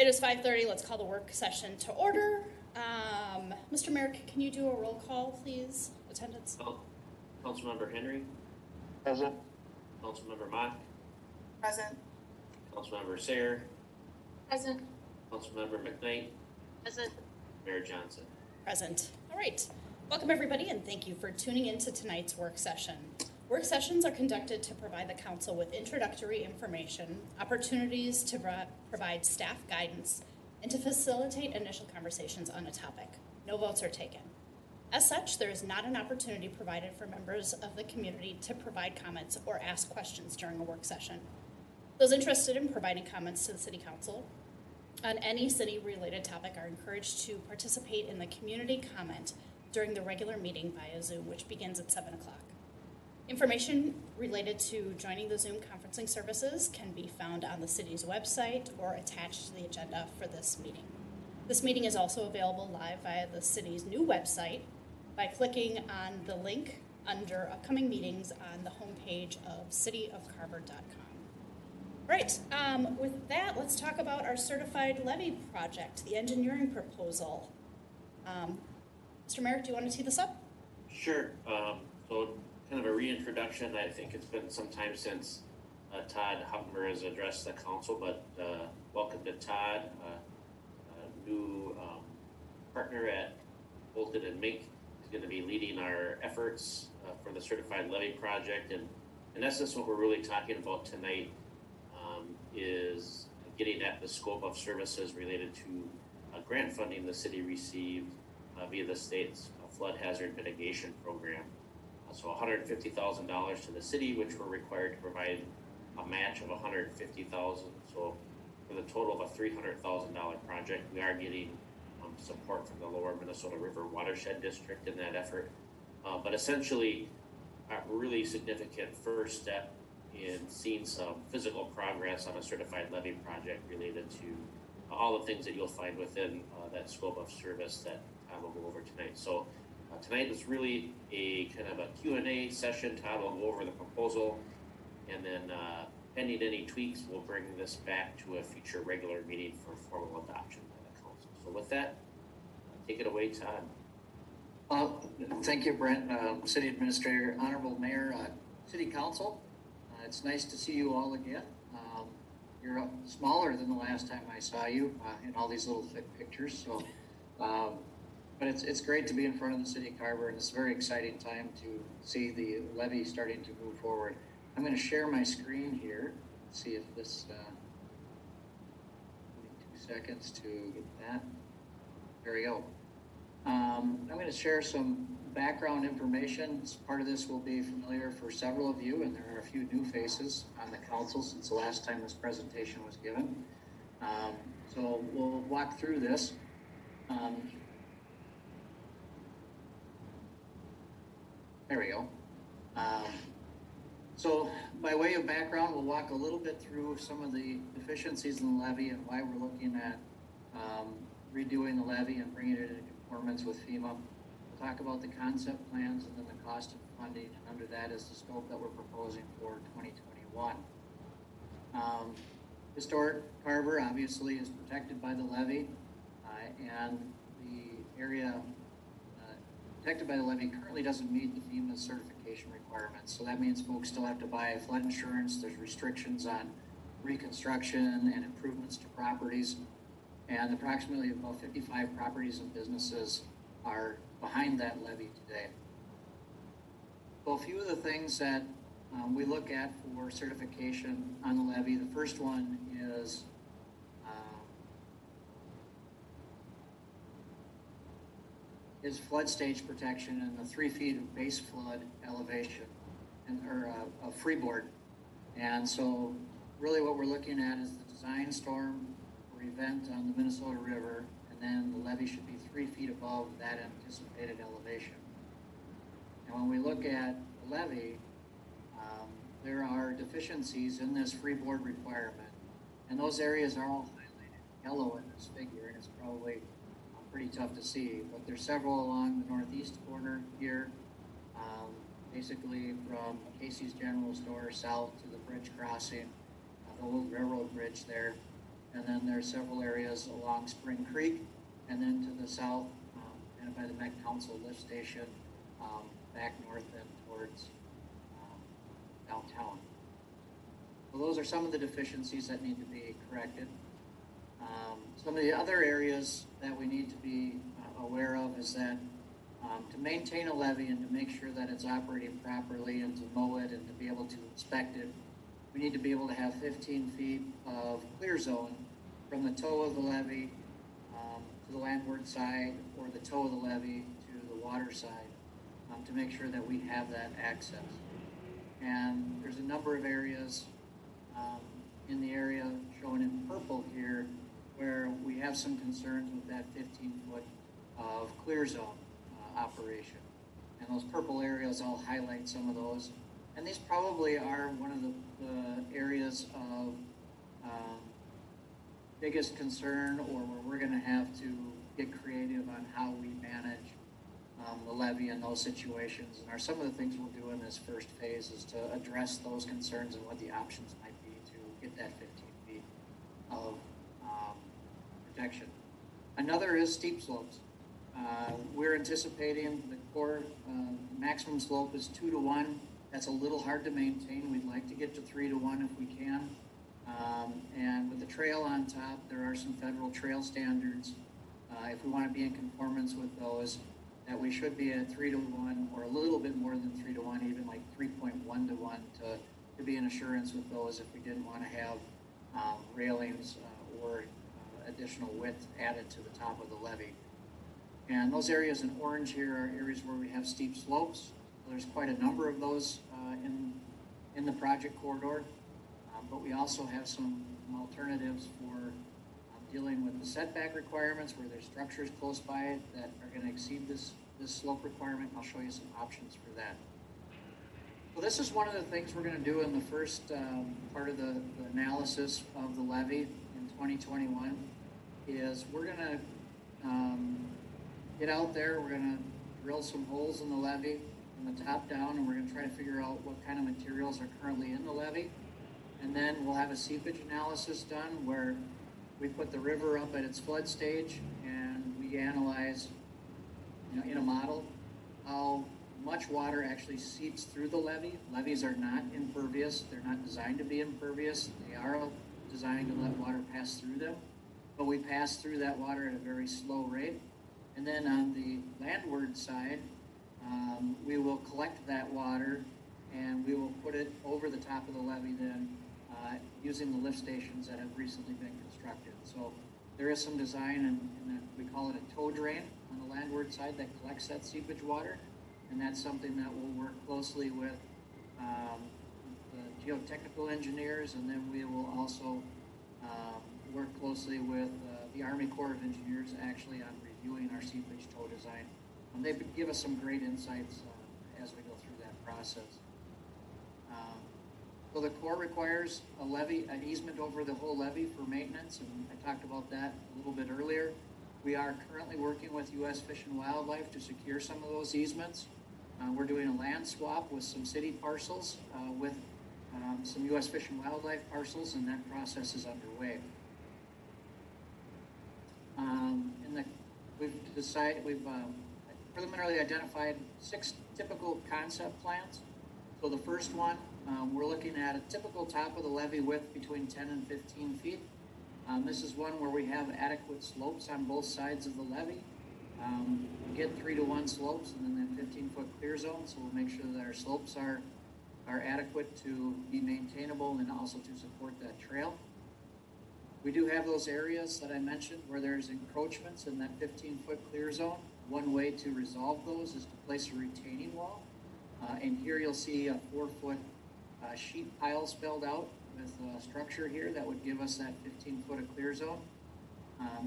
It is 5:30. Let's call the work session to order. Mr. Merrick, can you do a roll call, please? Attendance. Councilmember Henry. Present. Councilmember Mock. Present. Councilmember Sayre. Present. Councilmember McKnight. Present. Mayor Johnson. Present. All right. Welcome, everybody, and thank you for tuning into tonight's work session. Work sessions are conducted to provide the council with introductory information, opportunities to provide staff guidance, and to facilitate initial conversations on a topic. No votes are taken. As such, there is not an opportunity provided for members of the community to provide comments or ask questions during a work session. Those interested in providing comments to the City Council on any city-related topic are encouraged to participate in the community comment during the regular meeting via Zoom, which begins at 7 o'clock. Information related to joining the Zoom conferencing services can be found on the city's website or attached to the agenda for this meeting. This meeting is also available live via the city's new website by clicking on the link under upcoming meetings on the homepage of cityofcarver.com. Right, with that, let's talk about our certified levy project, the engineering proposal. Mr. Merrick, do you want to tee this up? Sure. So kind of a reintroduction. I think it's been some time since Todd Huckmer has addressed the council, but welcome to Todd, a new partner at Bolton and Mink. He's going to be leading our efforts for the certified levy project. And in essence, what we're really talking about tonight is getting at the scope of services related to grant funding the city received via the state's flood hazard mitigation program. So $150,000 to the city, which we're required to provide a match of $150,000. So for the total of a $300,000 project, we are getting support from the Lower Minnesota River Watershed District in that effort. But essentially, a really significant first step in seeing some physical progress on a certified levy project related to all the things that you'll find within that scope of service that Todd will go over tonight. So tonight is really a kind of a Q&A session. Todd will go over the proposal, and then pending any tweaks, we'll bring this back to a future regular meeting for formal adoption by the council. So with that, take it away, Todd. Thank you, Brent. City Administrator, Honorable Mayor, City Council. It's nice to see you all again. You're smaller than the last time I saw you in all these little thick pictures. So, but it's great to be in front of the City of Carver, and it's a very exciting time to see the levy starting to move forward. I'm going to share my screen here. Let's see if this. 2 seconds to get that. There we go. I'm going to share some background information. Part of this will be familiar for several of you, and there are a few new faces on the council since the last time this presentation was given. So we'll walk through this. There we go. So by way of background, we'll walk a little bit through some of the deficiencies in the levy and why we're looking at redoing the levy and bringing it into conformance with FEMA. We'll talk about the concept plans and then the cost of funding, and under that is the scope that we're proposing for 2021. Historic Carver obviously is protected by the levy, and the area protected by the levy currently doesn't meet the FEMA certification requirements. So that means folks still have to buy flood insurance. There's restrictions on reconstruction and improvements to properties. And approximately about 55 properties and businesses are behind that levy today. So a few of the things that we look at for certification on the levy, the first one is flood stage protection and the 3 feet of base flood elevation or a freeboard. And so really what we're looking at is the design storm or event on the Minnesota River, and then the levee should be 3 feet above that anticipated elevation. And when we look at the levee, there are deficiencies in this freeboard requirement, and those areas are all highlighted yellow in this figure, and it's probably pretty tough to see, but there's several along the northeast corner here, basically from Casey's General Store south to the bridge crossing, the old railroad bridge there, And then there are several areas along Spring Creek, and then to the south, and by the Met Council lift station, back north and towards downtown. So those are some of the deficiencies that need to be corrected. Some of the other areas that we need to be aware of is that to maintain a levee and to make sure that it's operating properly and to mow it and to be able to inspect it, we need to be able to have 15 feet of clear zone from the toe of the levee to the landward side, or the toe of the levee to the water side, to make sure that we have that access. And there's a number of areas in the area shown in purple here where we have some concerns with that 15-foot of clear zone operation. And those purple areas, I'll highlight some of those. And these probably are one of the areas of biggest concern, or where we're going to have to get creative on how we manage the levee in those situations. And are some of the things we'll do in this first phase is to address those concerns and what the options might be to get that 15 feet of protection. Another is steep slopes. We're anticipating the core maximum slope is 2 to 1. That's a little hard to maintain. We'd like to get to 3 to 1 if we can. And with the trail on top, there are some federal trail standards. If we want to be in conformance with those, that we should be at 3 to 1, or a little bit more than 3 to 1, even like 3.1 to 1 to be in assurance with those if we didn't want to have railings or additional width added to the top of the levee. And those areas in orange here are areas where we have steep slopes. There's quite a number of those in the project corridor, but we also have some alternatives for dealing with the setback requirements where there's structures close by it that are going to exceed this slope requirement. I'll show you some options for that. So this is one of the things we're going to do in the first part of the analysis of the levee in 2021 is we're going to get out there, we're going to drill some holes in the levee from the top down, and we're going to try to figure out what kind of materials are currently in the levee. And then we'll have a seepage analysis done where we put the river up at its flood stage and we analyze, in a model, how much water actually seeps through the levee. Levees are not impervious. They're not designed to be impervious. They are designed to let water pass through them. But we pass through that water at a very slow rate. And then on the landward side, we will collect that water and we will put it over the top of the levee then using the lift stations that have recently been constructed. So there is some design in that we call it a tow drain on the landward side that collects that seepage water. And that's something that we'll work closely with the geotechnical engineers, and then we will also work closely with the Army Corps of Engineers actually on reviewing our seepage tow design. And they give us some great insights as we go through that process. So the Corps requires a levee, an easement over the whole levee for maintenance, and I talked about that a little bit earlier. We are currently working with U.S. Fish and Wildlife to secure some of those easements. We're doing a land swap with some city parcels with some U.S. Fish and Wildlife parcels, and that process is underway. We've preliminarily identified 6 typical concept plans. So the first one, we're looking at a typical top of the levee width between 10 and 15 feet. This is one where we have adequate slopes on both sides of the levee. We get 3 to 1 slopes and then that 15-foot clear zone, so we'll make sure that our slopes are adequate to be maintainable and also to support that trail. We do have those areas that I mentioned where there's encroachments in that 15-foot clear zone. One way to resolve those is to place a retaining wall. And here you'll see a 4-foot sheet pile spelled out with a structure here that would give us that 15-foot of clear zone.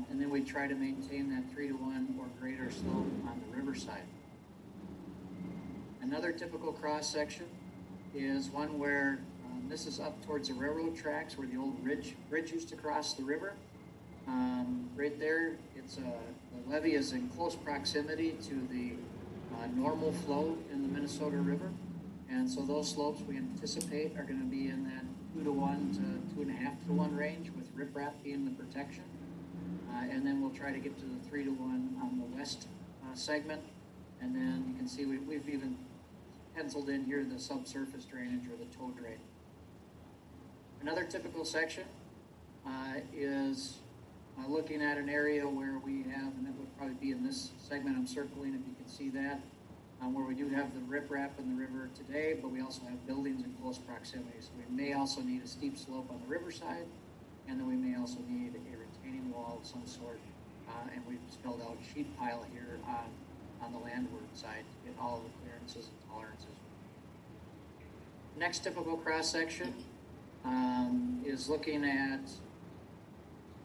And then we try to maintain that 3 to 1 or greater slope on the riverside. Another typical cross section is one where this is up towards the railroad tracks where the old bridge used to cross the river. Right there, the levee is in close proximity to the normal flow in the Minnesota River. And so those slopes we anticipate are going to be in that 2 to 1 to 2.5 to 1 range with riprap being the protection. And then we'll try to get to the 3-to-1 on the west segment. And then you can see we've even penciled in here the subsurface drainage or the toe drain. Another typical section is looking at an area where we have, and it would probably be in this segment I'm circling if you can see that, where we do have the riprap in the river today, but we also have buildings in close proximity. So we may also need a steep slope on the riverside, and then we may also need a retaining wall of some sort. And we've spelled out sheet pile here on the landward side to get all of the clearances and tolerances. Next typical cross section is looking at,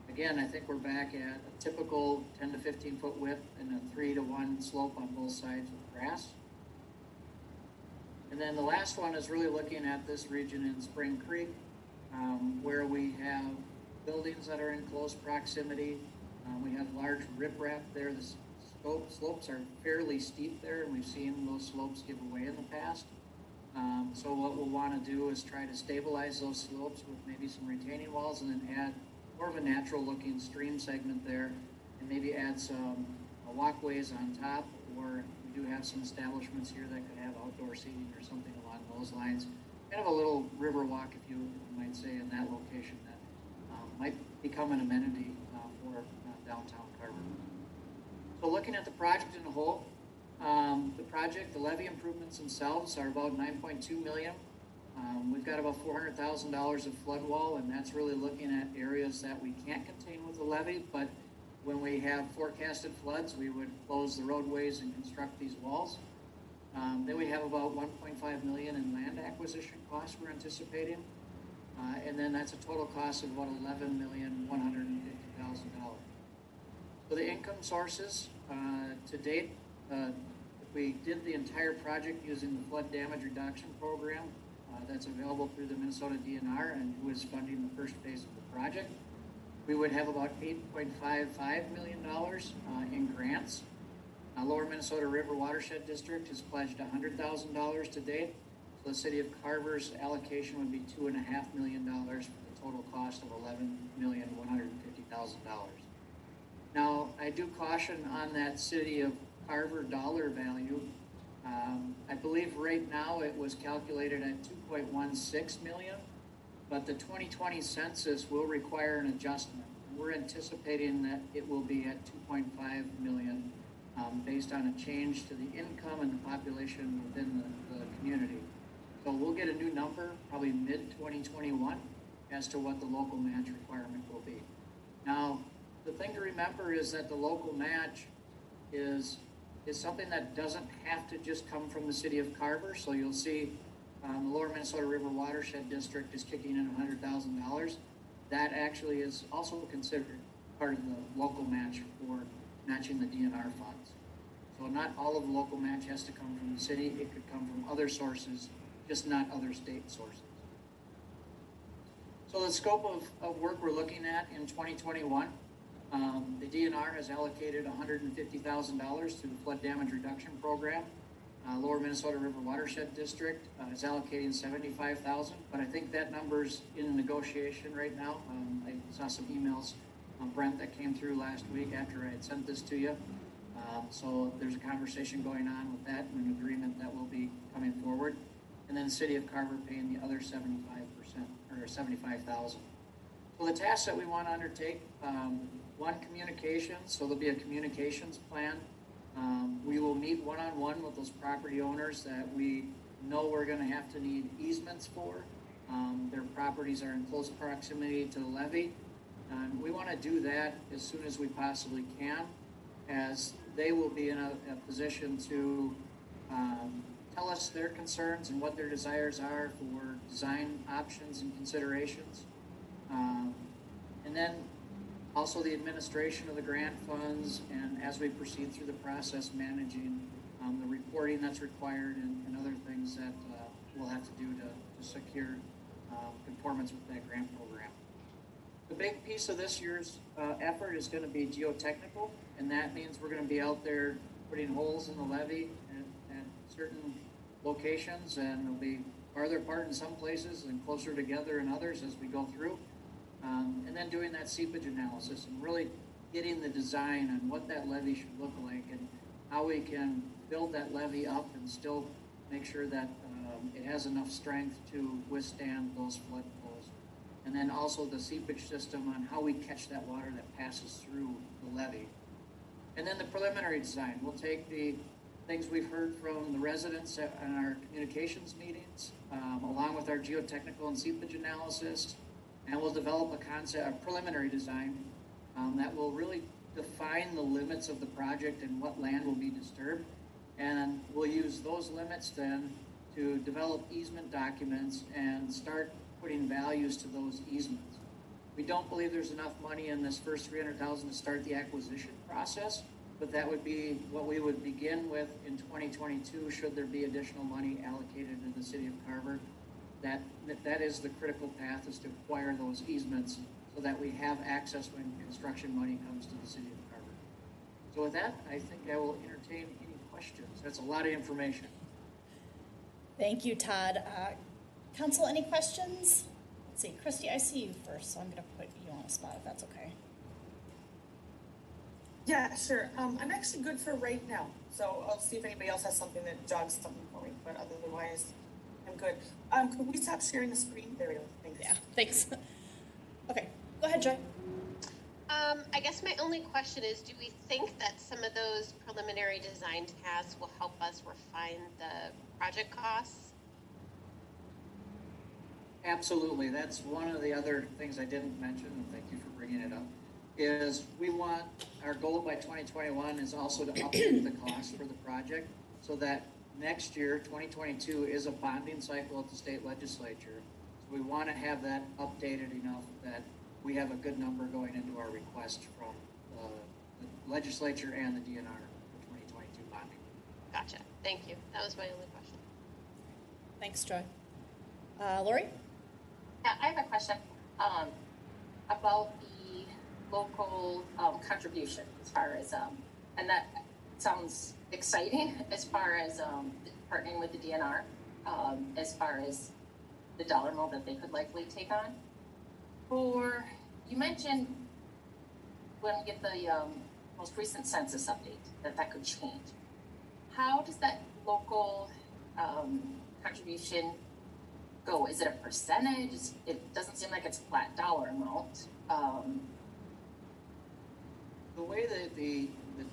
again, I think we're back at a typical 10 to 15 foot width and a 3-to-1 slope on both sides with grass. And then the last one is really looking at this region in Spring Creek, where we have buildings that are in close proximity. We have large riprap there. The slopes are fairly steep there, and we've seen those slopes give away in the past. So what we'll want to do is try to stabilize those slopes with maybe some retaining walls, and then add more of a natural looking stream segment there, and maybe add some walkways on top, or we do have some establishments here that could have outdoor seating or something along those lines. Kind of a little river walk, if you might say, in that location that might become an amenity for downtown Carver. So looking at the project in a whole, the levee improvements themselves are about $9.2 million. We've got about $400,000 of flood wall, and that's really looking at areas that we can't contain with the levee, but when we have forecasted floods, we would close the roadways and construct these walls. Then we have about $1.5 million in land acquisition costs we're anticipating, and then that's a total cost of about $11,150,000. So the income sources to date, if we did the entire project using the flood damage reduction program that's available through the Minnesota DNR and who is funding the first phase of the project, we would have about $8.55 million in grants. Lower Minnesota River Watershed District has pledged $100,000 to date. So the city of Carver's allocation would be $2.5 million for the total cost of $11,150,000. Now, I do caution on that city of Carver dollar value. I believe right now it was calculated at $2.16 million, but the 2020 census will require an adjustment. We're anticipating that it will be at $2.5 million based on a change to the income and the population within the community. So we'll get a new number probably mid-2021 as to what the local match requirement will be. Now, the thing to remember is that the local match is something that doesn't have to just come from the city of Carver. So you'll see the Lower Minnesota River Watershed District is kicking in $100,000. That actually is also considered part of the local match for matching the DNR funds. So not all of the local match has to come from the city. It could come from other sources, just not other state sources. So the scope of work we're looking at in 2021, the DNR has allocated $150,000 to the flood damage reduction program. Lower Minnesota River Watershed District is allocating $75,000, but I think that number's in negotiation right now. I saw some emails from Brent that came through last week after I had sent this to you. So there's a conversation going on with that and an agreement that will be coming forward. And then the city of Carver paying the other 75% or $75,000. So the tasks that we want to undertake, one, communications. So there'll be a communications plan. We will meet one-on-one with those property owners that we know we're going to have to need easements for. Their properties are in close proximity to the levee. We want to do that as soon as we possibly can, as they will be in a position to tell us their concerns and what their desires are for design options and considerations. And then also the administration of the grant funds, and as we proceed through the process, managing the reporting that's required and other things that we'll have to do to secure conformance with that grant program. The big piece of this year's effort is going to be geotechnical, and that means we're going to be out there putting holes in the levee at certain locations, and they'll be farther apart in some places and closer together in others as we go through. and then doing that seepage analysis and really getting the design on what that levee should look like and how we can build that levee up and still make sure that it has enough strength to withstand those flood flows. And then also the seepage system on how we catch that water that passes through the levee. And then the preliminary design. We'll take the things we've heard from the residents in our communications meetings, along with our geotechnical and seepage analysis, and we'll develop a preliminary design that will really define the limits of the project and what land will be disturbed. And we'll use those limits then to develop easement documents and start putting values to those easements. We don't believe there's enough money in this first $300,000 to start the acquisition process, but that would be what we would begin with in 2022 should there be additional money allocated to the city of Carver. That is the critical path, is to acquire those easements so that we have access when construction money comes to the city of Carver. So with that, I think I will entertain any questions. That's a lot of information. Thank you, Todd. Council, any questions? Let's see, Christy, I see you first, so I'm going to put you on the spot if that's okay. Yeah, sure. I'm actually good for right now. So I'll see if anybody else has something that jogs something for me, but otherwise I'm good. Could we stop sharing the screen? There we go. Thanks. Yeah, thanks. Okay, go ahead, Joy. I guess my only question is, do we think that some of those preliminary design tasks will help us refine the project costs? Absolutely. That's one of the other things I didn't mention, and thank you for bringing it up, is our goal by 2021 is also to update the cost for the project so that next year, 2022, is a bonding cycle at the state legislature. So we want to have that updated enough that we have a good number going into our request from the legislature and the DNR for 2022 bonding. Gotcha. Thank you. That was my only question. Thanks, Joy. Lori? Yeah, I have a question about the local contribution as far as, and that sounds exciting as far as partnering with the DNR, as far as the dollar amount that they could likely take on. You mentioned when we get the most recent census update that could change. How does that local contribution go? Is it a percentage? It doesn't seem like it's a flat dollar amount. The way that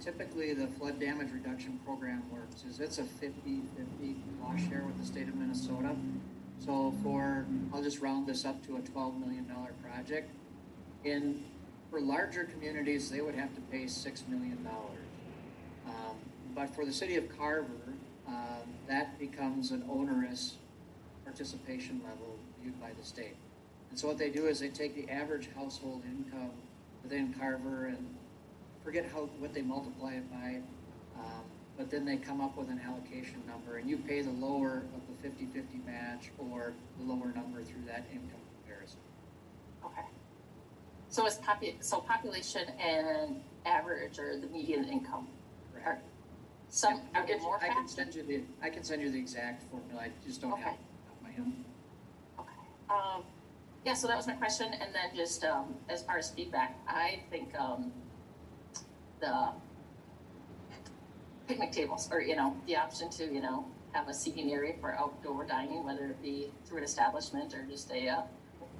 typically the flood damage reduction program works is it's a 50-50 cost share with the state of Minnesota. So I'll just round this up to a $12 million project. For larger communities, they would have to pay $6 million. But for the city of Carver, that becomes an onerous participation level viewed by the state. And so what they do is they take the average household income within Carver and forget what they multiply it by, but then they come up with an allocation number, and you pay the lower of the 50-50 match or the lower number through that income comparison. Okay. So population and average or the median income. Right. I can send you the exact formula. I just don't have it off my head. Okay. Yeah, so that was my question. And then just as far as feedback, I think the picnic tables, or the option to have a seating area for outdoor dining, whether it be through an establishment or just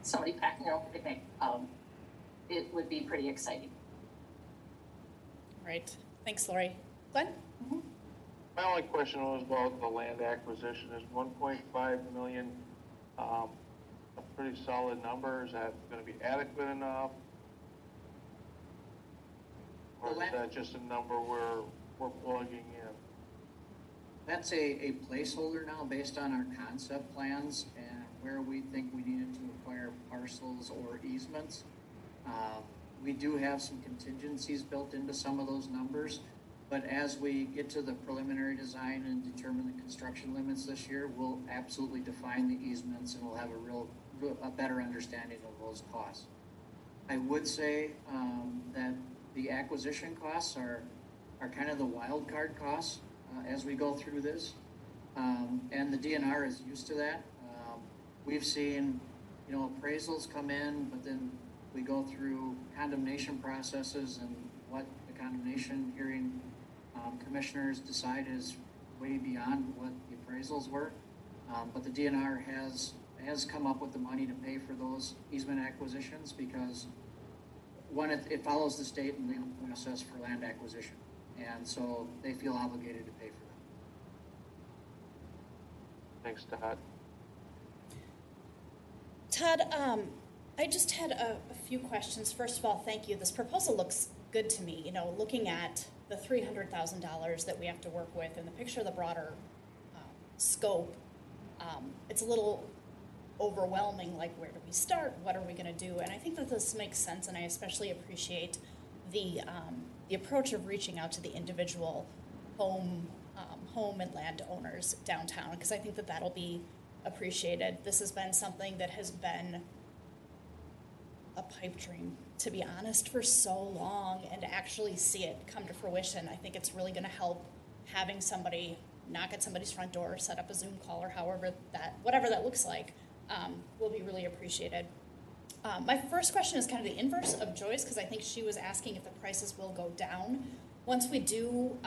somebody packing their own picnic, it would be pretty exciting. Right. Thanks, Lori. Glenn? Mm-hmm. My only question was about the land acquisition. Is 1.5 million a pretty solid number? Is that going to be adequate enough? Or is that just a number we're plugging in? That's a placeholder now based on our concept plans and where we think we needed to acquire parcels or easements. We do have some contingencies built into some of those numbers, but as we get to the preliminary design and determine the construction limits this year, we'll absolutely define the easements and we'll have a better understanding of those costs. I would say that the acquisition costs are kind of the wild card costs as we go through this, and the DNR is used to that. We've seen appraisals come in, but then we go through condemnation processes, and what the condemnation hearing commissioners decide is way beyond what the appraisals were. But the DNR has come up with the money to pay for those easement acquisitions, because one, it follows the state and legal process for land acquisition, and so they feel obligated to pay for them. Thanks, Todd. Todd, I just had a few questions. First of all, thank you. This proposal looks good to me. You know, looking at the $300,000 that we have to work with and the picture of the broader scope, it's a little overwhelming. Like, where do we start? What are we going to do? And I think that this makes sense, and I especially appreciate the approach of reaching out to the individual home and land owners downtown, because I think that that'll be appreciated. This has been something that has been a pipe dream, to be honest, for so long, and to actually see it come to fruition, I think it's really going to help having somebody knock at somebody's front door, set up a Zoom call, or whatever that looks like, will be really appreciated. My first question is kind of the inverse of Joyce, because I think she was asking if the prices will go down once we do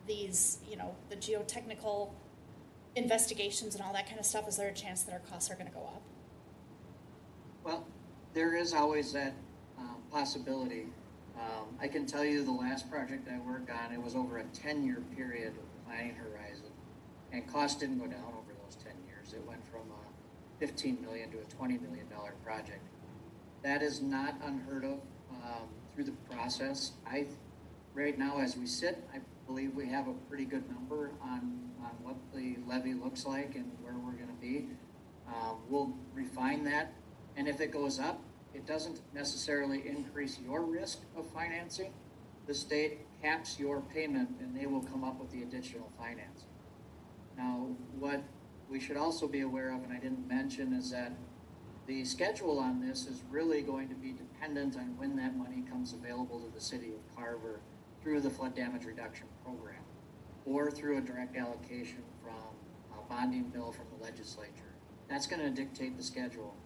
these, the geotechnical investigations and all that kind of stuff. Is there a chance that our costs are going to go up? Well, there is always that possibility. I can tell you the last project I worked on, it was over a 10-year period of planning horizon, and cost didn't go down over those 10 years. It went from a $15 million to a $20 million project. That is not unheard of through the process. Right now, as we sit, I believe we have a pretty good number on what the levy looks like and where we're going to be. We'll refine that, and if it goes up, it doesn't necessarily increase your risk of financing. The state caps your payment, and they will come up with the additional financing. Now, what we should also be aware of, and I didn't mention, is that the schedule on this is really going to be dependent on when that money comes available to the city of Carver through the flood damage reduction program, or through a direct allocation from a bonding bill from the legislature. That's going to dictate the schedule.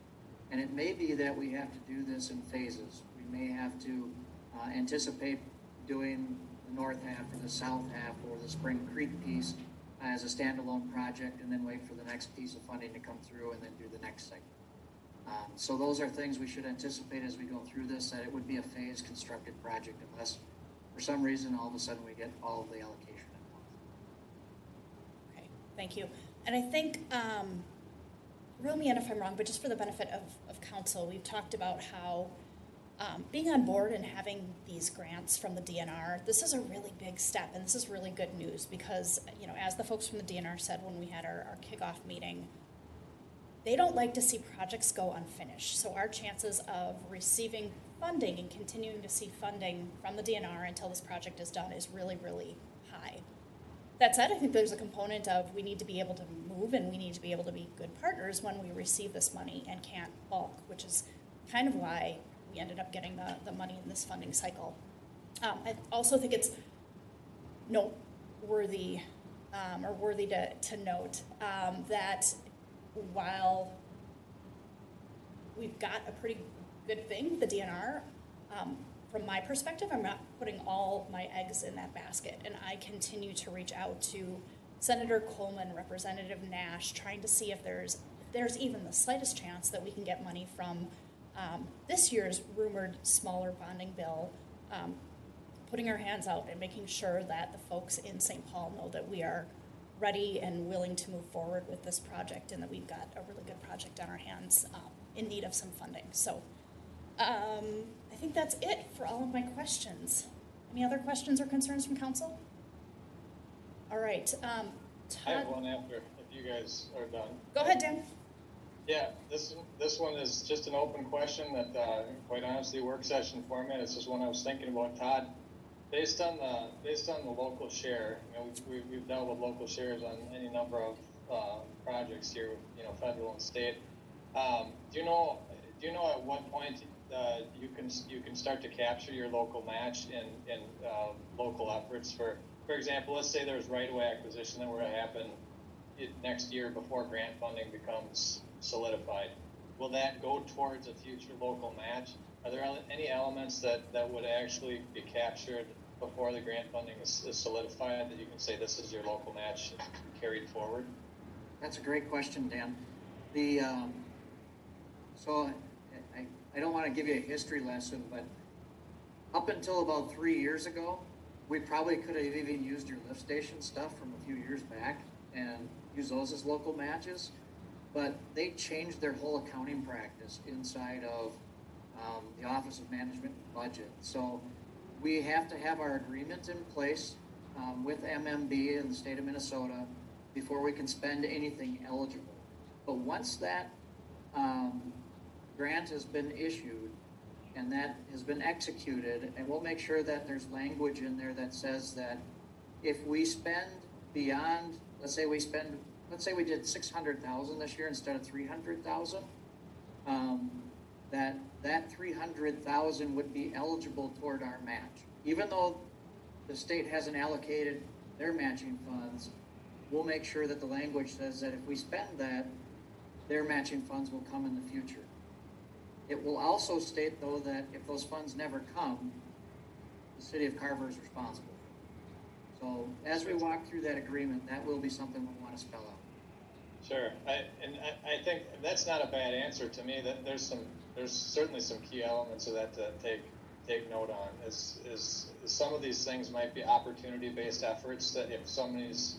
And it may be that we have to do this in phases. We may have to anticipate doing the north half or the south half or the Spring Creek piece as a standalone project, and then wait for the next piece of funding to come through and then do the next segment. So those are things we should anticipate as we go through this, that it would be a phased constructed project unless for some reason all of a sudden we get all of the allocation at once. Okay, thank you. And I think, reel me in if I'm wrong, but just for the benefit of council, we've talked about how being on board and having these grants from the DNR, this is a really big step, and this is really good news because, as the folks from the DNR said when we had our kickoff meeting, they don't like to see projects go unfinished. So our chances of receiving funding and continuing to see funding from the DNR until this project is done is really, really high. That said, I think there's a component of we need to be able to move, and we need to be able to be good partners when we receive this money and can't bulk, which is kind of why we ended up getting the money in this funding cycle. I also think it's worthy to note that while we've got a pretty good thing, the DNR, from my perspective, I'm not putting all my eggs in that basket, and I continue to reach out to Senator Coleman, Representative Nash, trying to see if there's even the slightest chance that we can get money from this year's rumored smaller bonding bill, putting our hands out and making sure that the folks in St. Paul know that we are ready and willing to move forward with this project, and that we've got a really good project on our hands in need of some funding. So I think that's it for all of my questions. Any other questions or concerns from council? All right. Todd, I have one after, if you guys are done. Go ahead, Dan. Yeah, this one is just an open question that, quite honestly, work session format. It's just one I was thinking about, Todd. Based on the local share, we've dealt with local shares on any number of projects here, federal and state. Do you know at what point you can start to capture your local match in local efforts? For example, let's say there's right-of-way acquisition that were to happen next year before grant funding becomes solidified. Will that go towards a future local match? are there any elements that would actually be captured before the grant funding is solidified, that you can say this is your local match carried forward? That's a great question, Dan. The, so I don't want to give you a history lesson, but up until about 3 years ago, we probably could have even used your lift station stuff from a few years back and use those as local matches. But they changed their whole accounting practice inside of the Office of Management and Budget. So we have to have our agreement in place with MMB in the state of Minnesota before we can spend anything eligible. But once that grant has been issued and that has been executed, and we'll make sure that there's language in there that says that if we spend beyond, let's say we did 600,000 this year instead of 300,000, that 300,000 would be eligible toward our match. Even though the state hasn't allocated their matching funds, we'll make sure that the language says that if we spend that, their matching funds will come in the future. It will also state, though, that if those funds never come, the city of Carver is responsible. So as we walk through that agreement, that will be something we want to spell out. Sure, I think that's not a bad answer to me. That there's certainly some key elements of that to take note on. Is some of these things might be opportunity-based efforts, that if somebody's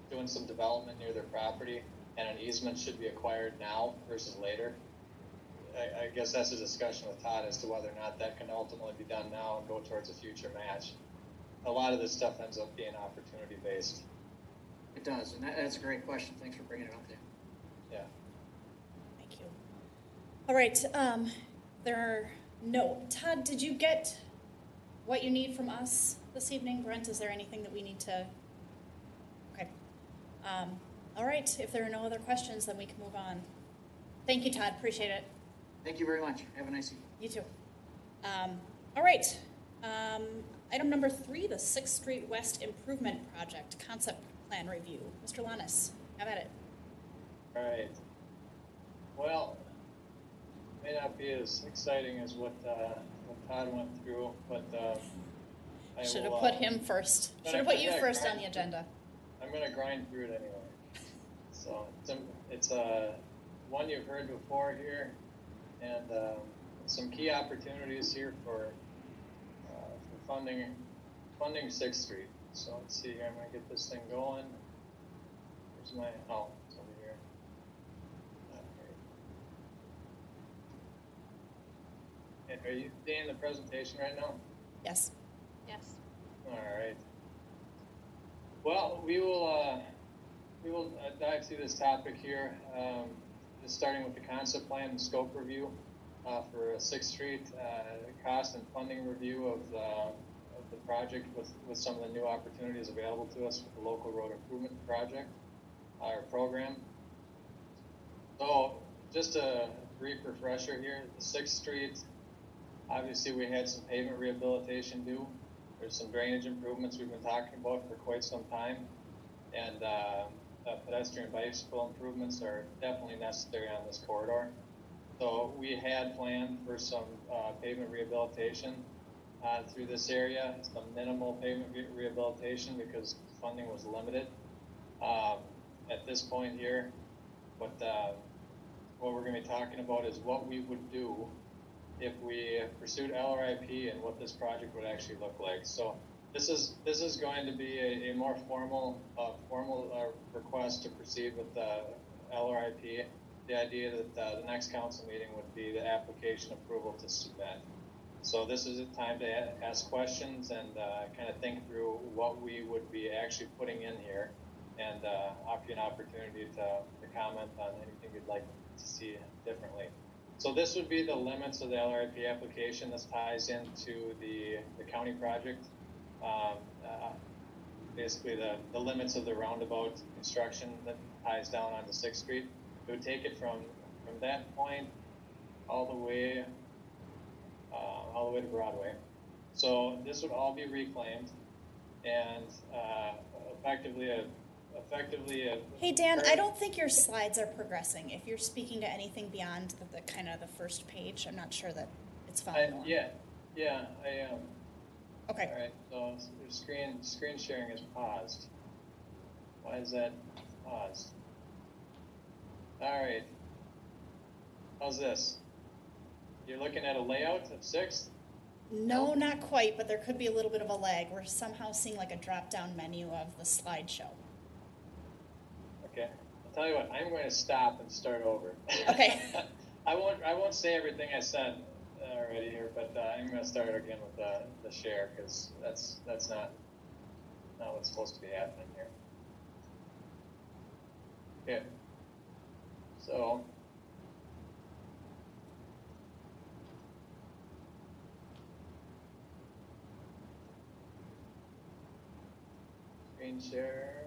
doing some development near their property and an easement should be acquired now versus later. I guess that's a discussion with Todd as to whether or not that can ultimately be done now and go towards a future match. A lot of this stuff ends up being opportunity-based. It does, and that's a great question. Thanks for bringing it up there. Yeah. Thank you. All right, Todd, did you get what you need from us this evening? Brent, is there anything that we need to? Okay. All right, if there are no other questions, then we can move on. Thank you, Todd, appreciate it. Thank you very much. Have a nice evening. You too. All right, item number 3, the 6th Street West Improvement Project Concept Plan Review. Mr. Lannis, have at it. All right. Well, may not be as exciting as what Todd went through, but I Should have will, put him first. Should have put you first on the agenda. I'm going to grind through it anyway. So it's one you've heard before here, and some key opportunities here for funding 6th Street. So let's see here. I'm going to get this thing going. Where's my? Oh, it's over here. And are you seeing the presentation right now? Yes. Yes. All right. Well, we will dive through this topic here. Just starting with the concept plan and scope review for 6th Street, cost and funding review of the project with some of the new opportunities available to us with the local road improvement project or program. So just a brief refresher here, the 6th Street, obviously we had some pavement rehabilitation due. There's some drainage improvements we've been talking about for quite some time, and pedestrian bicycle improvements are definitely necessary on this corridor. So we had planned for some pavement rehabilitation through this area, some minimal pavement rehabilitation because funding was limited. At this point here, what we're going to be talking about is what we would do if we pursued LRIP and what this project would actually look like. So this is going to be a more formal request to proceed with the LRIP. The idea that the next council meeting would be the application approval to submit. So this is a time to ask questions and kind of think through what we would be actually putting in here, and offer you an opportunity to comment on anything you'd like to see differently. So this would be the limits of the LRIP application. This ties into the county project. Basically the limits of the roundabout construction that ties down onto 6th Street. It would take it from that point all the way to Broadway. So this would all be reclaimed and effectively a effectively a. Hey, Dan, I don't think your slides are progressing. If you're speaking to anything beyond the kind of the first page, I'm not sure that it's following along. Yeah, I am. Okay. All right, so your screen sharing is paused. Why is that paused? All right. How's this? You're looking at a layout of 6? No, not quite, but there could be a little bit of a lag. We're somehow seeing like a drop-down menu of the slideshow. Okay. I'll tell you what, I'm going to stop and start over. Okay. I won't say everything I said already here, but I'm going to start again with the share, because that's not what's supposed to be happening here. Okay. So screen share.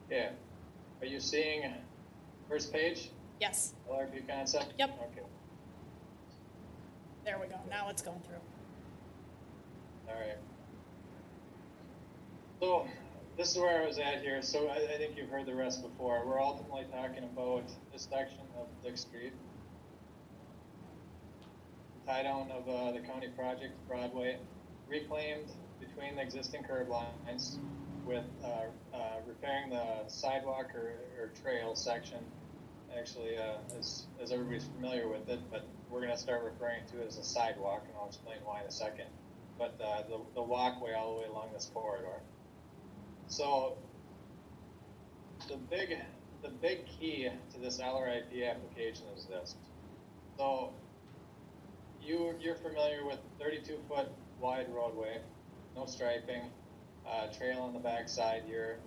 Okay. Are you seeing first page? Yes. LRP concept? Yep. Okay. There we go. Now it's going through. All right. So this is where I was at here. So I think you've heard the rest before. We're ultimately talking about this section of Dick Street. Tie down of the county project, Broadway, reclaimed between the existing curb lines with repairing the sidewalk or trail section. Actually, as everybody's familiar with it, but we're going to start referring to it as a sidewalk, and I'll explain why in a second. But the walkway all the way along this corridor. So the big key to this LRIP application is this. So you're familiar with 32-foot wide roadway, no striping, trail on the backside here.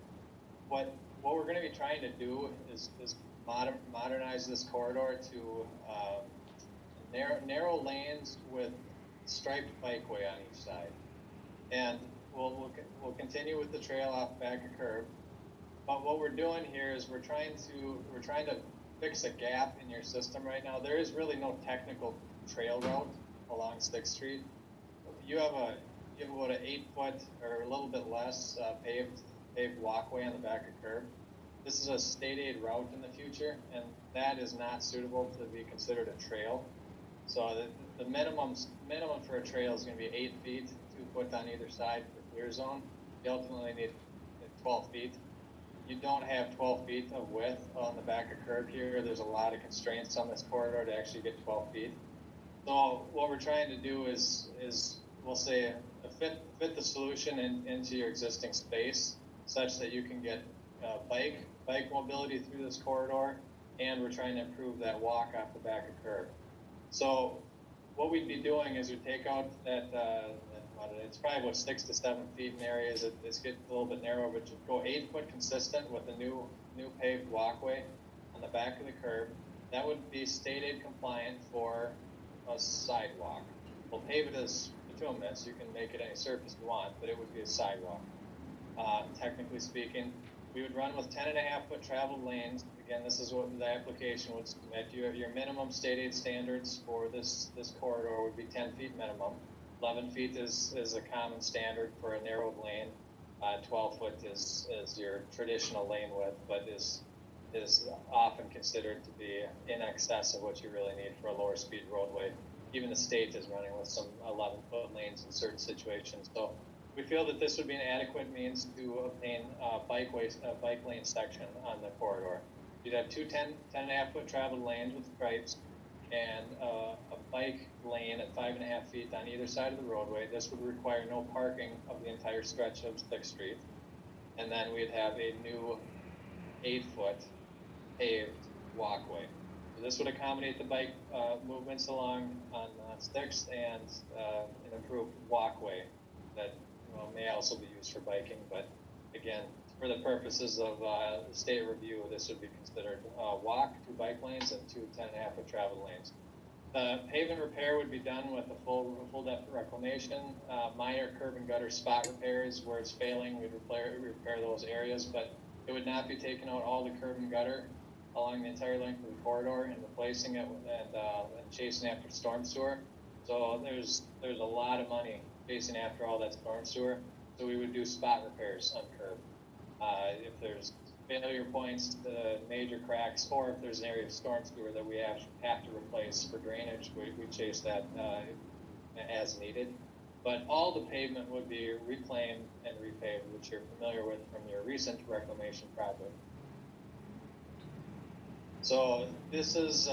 What we're going to be trying to do is modernize this corridor to narrow lanes with striped bikeway on each side, and we'll continue with the trail off back of curb. But what we're doing here is we're trying to fix a gap in your system right now. There is really no technical trail route along 6th Street. You have about an 8-foot or a little bit less paved walkway on the back of curb. This is a state aid route in the future, and that is not suitable to be considered a trail. So the minimum for a trail is going to be 8 feet, 2 foot on either side for clear zone. You ultimately need 12 feet. You don't have 12 feet of width on the back of curb here. There's a lot of constraints on this corridor to actually get 12 feet. So what we're trying to do is we'll say fit the solution into your existing space such that you can get bike mobility through this corridor, and we're trying to improve that walk off the back of curb. So what we'd be doing is we take out that it's probably about 6 to 7 feet in areas. It's getting a little bit narrow, but you go 8 foot consistent with the new paved walkway on the back of the curb. That would be state aid compliant for a sidewalk. We'll pave it as bituminous. You can make it any surface you want, but it would be a sidewalk. Technically speaking, we would run with 10.5-foot traveled lanes. Again, this is what the application would submit. Your minimum state aid standards for this corridor would be 10 feet minimum. 11 feet is a common standard for a narrowed lane. 12 foot is your traditional lane width, but is often considered to be in excess of what you really need for a lower speed roadway. Even the state is running with some 11-foot lanes in certain situations. So we feel that this would be an adequate means to obtain a bike lane section on the corridor. You'd have two 10.5-foot traveled lanes with stripes and a bike lane at 5.5 feet on either side of the roadway. This would require no parking of the entire stretch of 6th Street. And then we'd have a new 8-foot paved walkway. So this would accommodate the bike movements along on 6th and an improved walkway that may also be used for biking. But again, for the purposes of state review, this would be considered walk, 2 bike lanes, and 2 10.5-foot travel lanes. The pavement repair would be done with a full depth reclamation. Minor curb and gutter spot repairs where it's failing, we'd repair those areas, but it would not be taking out all the curb and gutter along the entire length of the corridor and replacing it and chasing after storm sewer. So there's a lot of money chasing after all that storm sewer. So we would do spot repairs on curb. If there's failure points, major cracks, or if there's an area of storm sewer that we have to replace for drainage, we chase that as needed. But all the pavement would be reclaimed and repaved, which you're familiar with from your recent reclamation project. So this is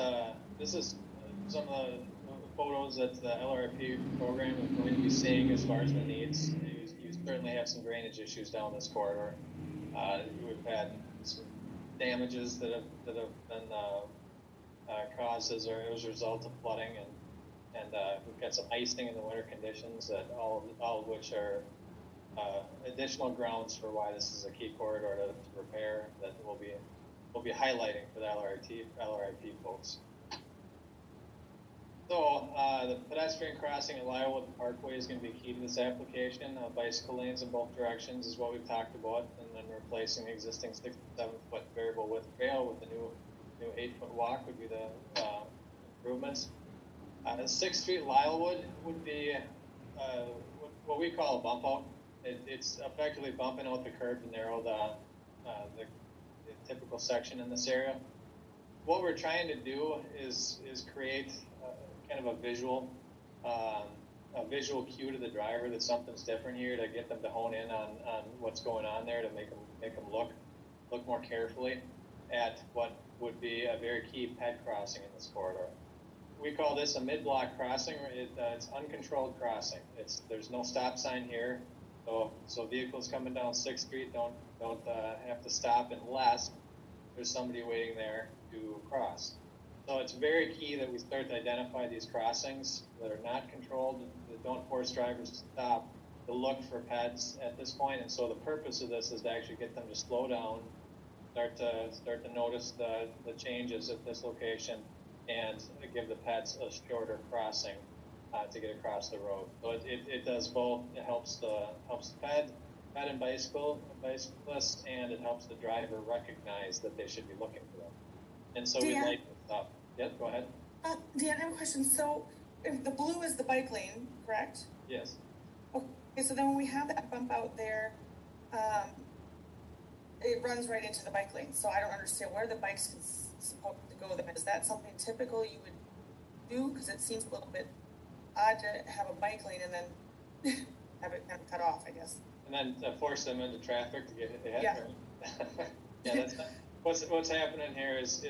some of the photos that the LRP program is going to be seeing as far as the needs. You certainly have some drainage issues down this corridor. We've had some damages that have been caused as a result of flooding, and we've got some icing in the winter conditions that all of which are additional grounds for why this is a key corridor to repair that we'll be highlighting for the LRIP folks. So the pedestrian crossing at Lylewood Parkway is going to be key to this application. Bicycle lanes in both directions is what we've talked about, and then replacing the existing 6 to 7 foot variable width trail with the new 8 foot walk would be the improvements. 6th Street Lylewood would be what we call a bump out. It's effectively bumping out the curb to narrow the typical section in this area. What we're trying to do is create kind of a visual cue to the driver that something's different here, to get them to hone in on what's going on there, to make them look more carefully at what would be a very key ped crossing in this corridor. We call this a mid-block crossing. It's uncontrolled crossing. There's no stop sign here, so vehicles coming down 6th Street don't have to stop unless there's somebody waiting there to cross. So it's very key that we start to identify these crossings that are not controlled, that don't force drivers to stop, to look for peds at this point. And so the purpose of this is to actually get them to slow down, start to notice the changes at this location, and give the pets a shorter crossing to get across the road. So it does both. It helps the ped and bicyclists, and it helps the driver recognize that they should be looking for them. And so we like to stop. Yep, go ahead. Dan, I have a question. So if the blue is the bike lane, correct? Yes. Okay, so then when we have that bump out there, it runs right into the bike lane. So I don't understand where the bike's supposed to go then. Is that something typical you would do? Because it seems a little bit odd to have a bike lane and then have it kind of cut off, I guess. And then force them into traffic to get ahead. Yeah. Yeah, that's not, what's happening here is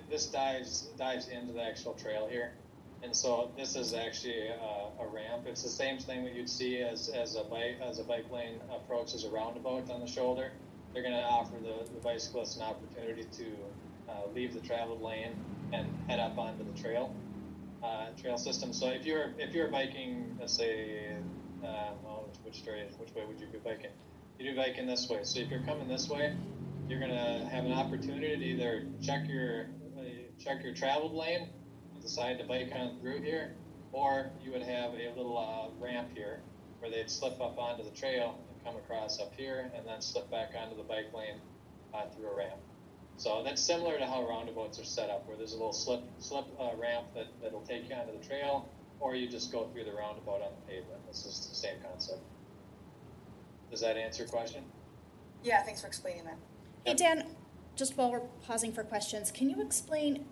this dives into the actual trail here, and so this is actually a ramp. It's the same thing that you'd see as a bike lane approaches a roundabout on the shoulder. They're going to offer the bicyclists an opportunity to leave the traveled lane and head up onto the trail system. So if you're biking, let's say, which way would you be biking? You'd be biking this way. So if you're coming this way, you're going to have an opportunity to either check your traveled lane and decide to bike on through here, or you would have a little ramp here where they'd slip up onto the trail and come across up here, and then slip back onto the bike lane through a ramp. So that's similar to how roundabouts are set up, where there's a little slip ramp that'll take you onto the trail, or you just go through the roundabout on the pavement. This is the same concept. Does that answer your question? Yeah, thanks for explaining that. Hey, Dan, just while we're pausing for questions, can you explain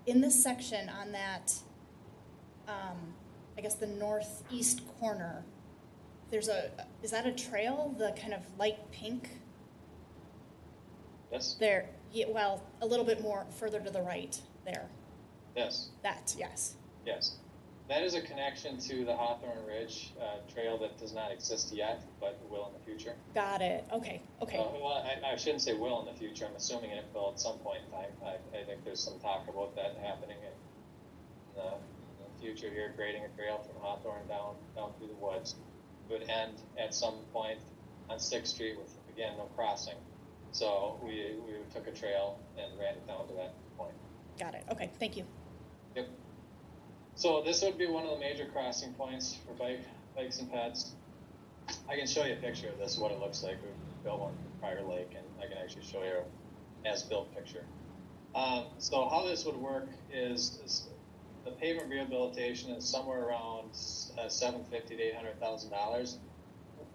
in this section on that, I guess the northeast corner, is that a trail, the kind of light pink? Yes. There, yeah, well, a little bit more further to the right there. Yes. That, yes. Yes. That is a connection to the Hawthorne Ridge trail that does not exist yet, but will in the future. Got it. Okay. Well, I shouldn't say will in the future. I'm assuming it will at some point in time. I think there's some talk about that happening in the future here, creating a trail from Hawthorne down through the woods. It would end at some point on 6th Street with, again, no crossing. So we took a trail and ran it down to that point. Got it. Okay. Thank you. Yep. So this would be one of the major crossing points for bikes and peds. I can show you a picture of this, what it looks like. We built one for Prior Lake, and I can actually show you an as-built picture. So how this would work is the pavement rehabilitation is somewhere around $750,000 to $800,000.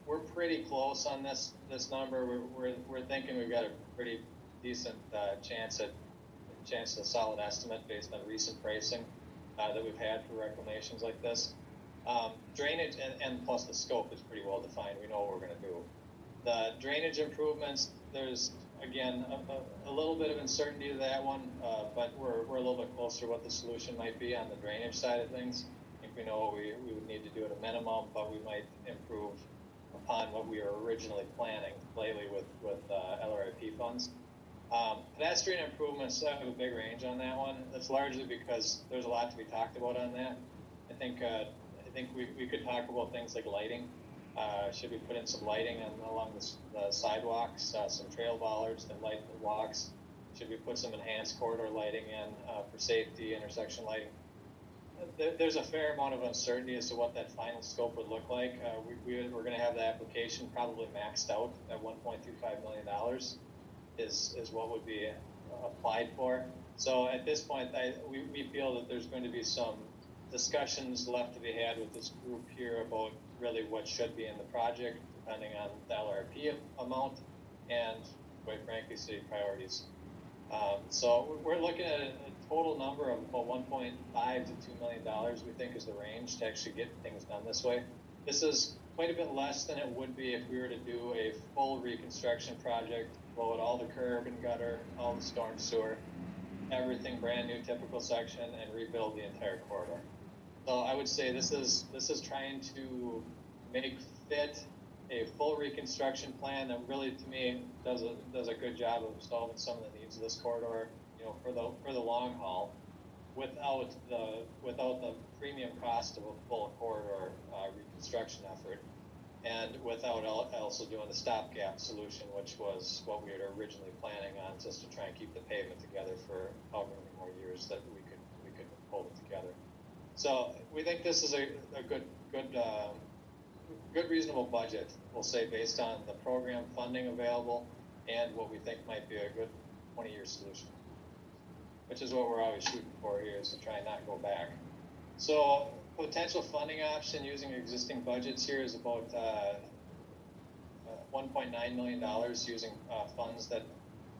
We're pretty close on this number. We're thinking we've got a pretty decent chance at a solid estimate based on recent pricing that we've had for reclamations like this. Drainage and plus the scope is pretty well defined. We know what we're going to do. The drainage improvements, there's again a little bit of uncertainty to that one, but we're a little bit closer to what the solution might be on the drainage side of things. I think we know what we would need to do at a minimum, but we might improve upon what we were originally planning lately with LRIP funds. Pedestrian improvements, I have a big range on that one. That's largely because there's a lot to be talked about on that. I think we could talk about things like lighting. Should we put in some lighting along the sidewalks, some trail bollards that light the walks? Should we put some enhanced corridor lighting in for safety, intersection lighting? There's a fair amount of uncertainty as to what that final scope would look like. We're going to have the application probably maxed out at $1.25 million is what would be applied for. So at this point, we feel that there's going to be some discussions left to be had with this group here about really what should be in the project, depending on the LRP amount and, quite frankly, city priorities. So we're looking at a total number of about $1.5 to $2 million, we think, is the range to actually get things done this way. This is quite a bit less than it would be if we were to do a full reconstruction project, blow out all the curb and gutter, all the storm sewer, everything brand new, typical section, and rebuild the entire corridor. So I would say this is trying to make fit a full reconstruction plan that really, to me, does a good job of solving some of the needs of this corridor, for the long haul, without the premium cost of a full corridor reconstruction effort, and without also doing the stopgap solution, which was what we were originally planning on, just to try and keep the pavement together for however many more years that we could hold it together. So we think this is a good reasonable budget, we'll say, based on the program funding available and what we think might be a good 20-year solution, which is what we're always shooting for here, is to try and not go back. So potential funding option using existing budgets here is about $1.9 million using funds that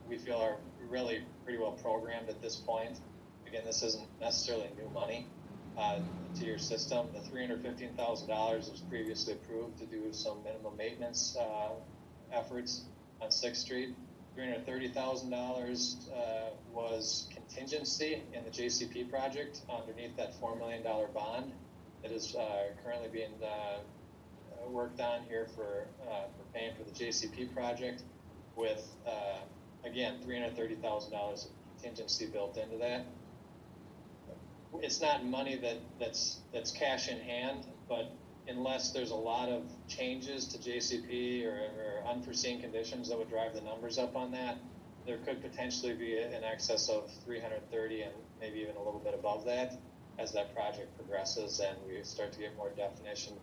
we feel are really pretty well programmed at this point. Again, this isn't necessarily new money to your system. The $315,000 was previously approved to do some minimum maintenance efforts on 6th Street. $330,000 was contingency in the JCP project underneath that $4 million bond that is currently being worked on here for paying for the JCP project, with again $330,000 of contingency built into that. It's not money that's cash in hand, but unless there's a lot of changes to JCP or unforeseen conditions that would drive the numbers up on that, there could potentially be in excess of 330 and maybe even a little bit above that as that project progresses and we start to get more definition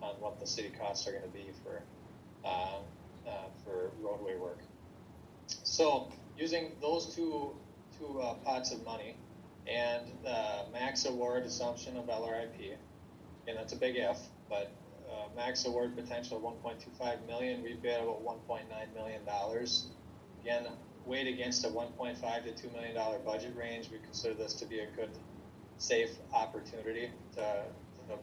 on what the city costs are going to be for roadway work. So using those two pots of money and max award assumption of LRIP, and that's a big if, but max award potential of $1.25 million, we bid about $1.9 million. Again, weighed against a $1.5 to $2 million budget range, we consider this to be a good, safe opportunity to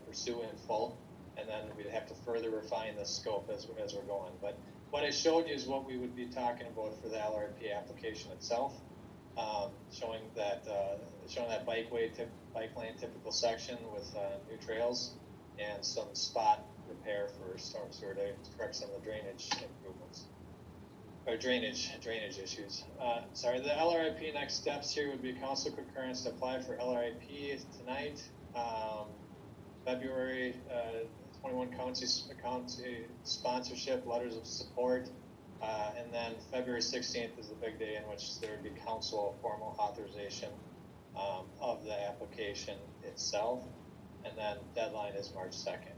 pursue in full, and then we'd have to further refine the scope as we're going. But what I showed you is what we would be talking about for the LRP application itself, showing that bike lane typical section with new trails and some spot repair for storm sewer to correct some of the drainage improvements or drainage issues. The LRIP next steps here would be council concurrence to apply for LRIP tonight. February 21 county sponsorship, letters of support, and then February 16th is the big day in which there would be council formal authorization of the application itself, and then deadline is March 2nd.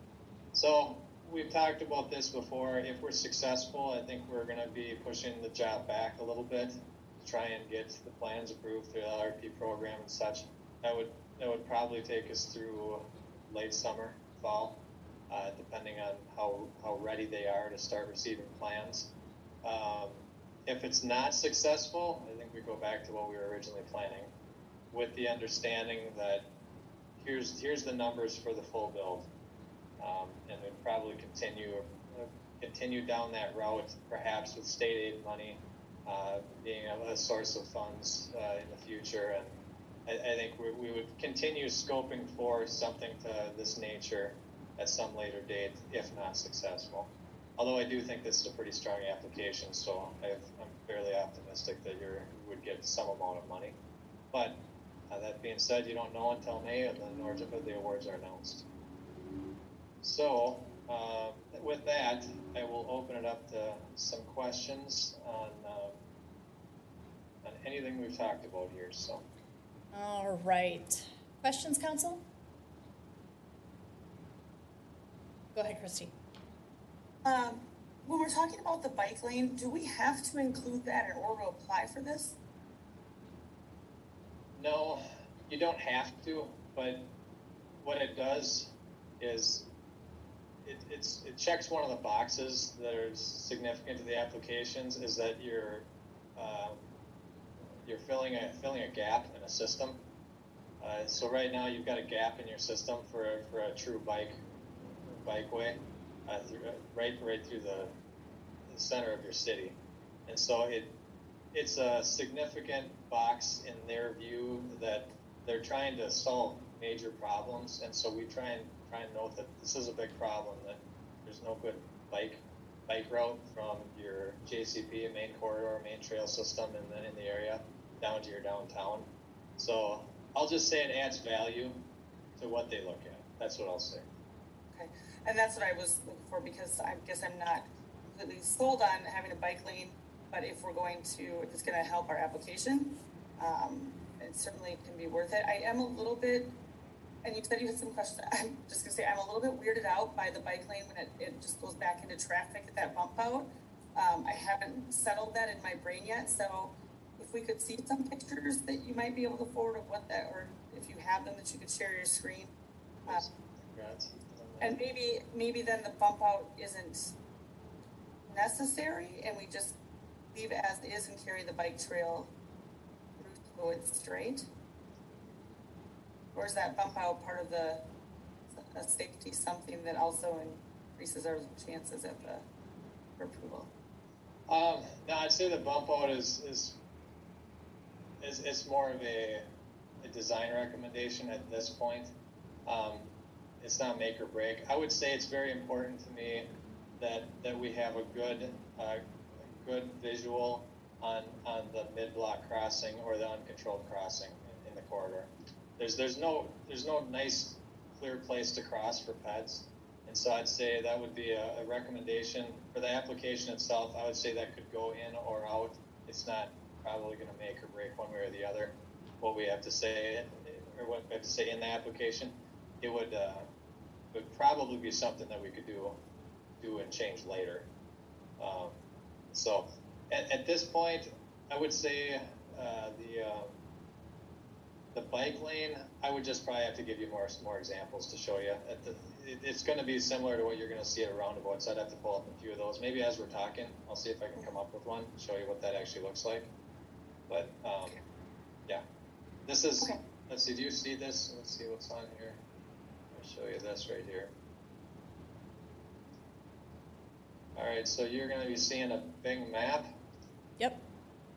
So we've talked about this before. If we're successful, I think we're going to be pushing the job back a little bit to try and get the plans approved through the LRP program and such. That would probably take us through late summer, fall, depending on how ready they are to start receiving plans. If it's not successful, I think we go back to what we were originally planning, with the understanding that here's the numbers for the full build, and then probably continue down that route, perhaps with state aid money being a source of funds in the future. And I think we would continue scoping for something to this nature at some later date, if not successful. Although I do think this is a pretty strong application, so I'm fairly optimistic that you would get some amount of money. But that being said, you don't know until May, and then the awards are announced. So with that, I will open it up to some questions on anything we've talked about here. So. All right. Questions, council? Go ahead, Christy. When we're talking about the bike lane, do we have to include that in order to apply for this? No, you don't have to, but what it does is it checks one of the boxes that are significant to the applications, is that you're filling a gap in a system. So right now you've got a gap in your system for a true bikeway right through the center of your city, and so it's a significant box in their view that they're trying to solve major problems, and so we try and note that this is a big problem, that there's no good bike route from your JCP main corridor, main trail system in the area down to your downtown. So I'll just say it adds value to what they look at. That's what I'll say. Okay, and that's what I was looking for, because I guess I'm not completely sold on having a bike lane, but if it's going to help our application, it certainly can be worth it. I am a little bit, and you said you had some questions. I'm just going to say I'm a little bit weirded out by the bike lane when it just goes back into traffic at that bump out. I haven't settled that in my brain yet, so if we could see some pictures that you might be able to forward of what that, or if you have them that you could share your screen. And maybe then the bump out isn't necessary, and we just leave it as is and carry the bike trail route to go it straight? Or is that bump out part of a safety, something that also increases our chances at for approval? No, I'd say the bump out is more of a design recommendation at this point. It's not make or break. I would say it's very important to me that we have a good visual on the mid-block crossing or the uncontrolled crossing in the corridor. There's no nice clear place to cross for peds, and so I'd say that would be a recommendation for the application itself. I would say that could go in or out. It's not probably going to make or break one way or the other what we have to say, or what we have to say in the application. It would probably be something that we could do and change later. So at this point, I would say the bike lane, I would just probably have to give you more examples to show you. It's going to be similar to what you're going to see at a roundabout, so I'd have to pull up a few of those. Maybe as we're talking, I'll see if I can come up with one, show you what that actually looks like. But yeah, this is, okay. Let's see, do you see this? Let's see what's on here. I'll show you this right here. All right, so you're going to be seeing a Bing map. Yep.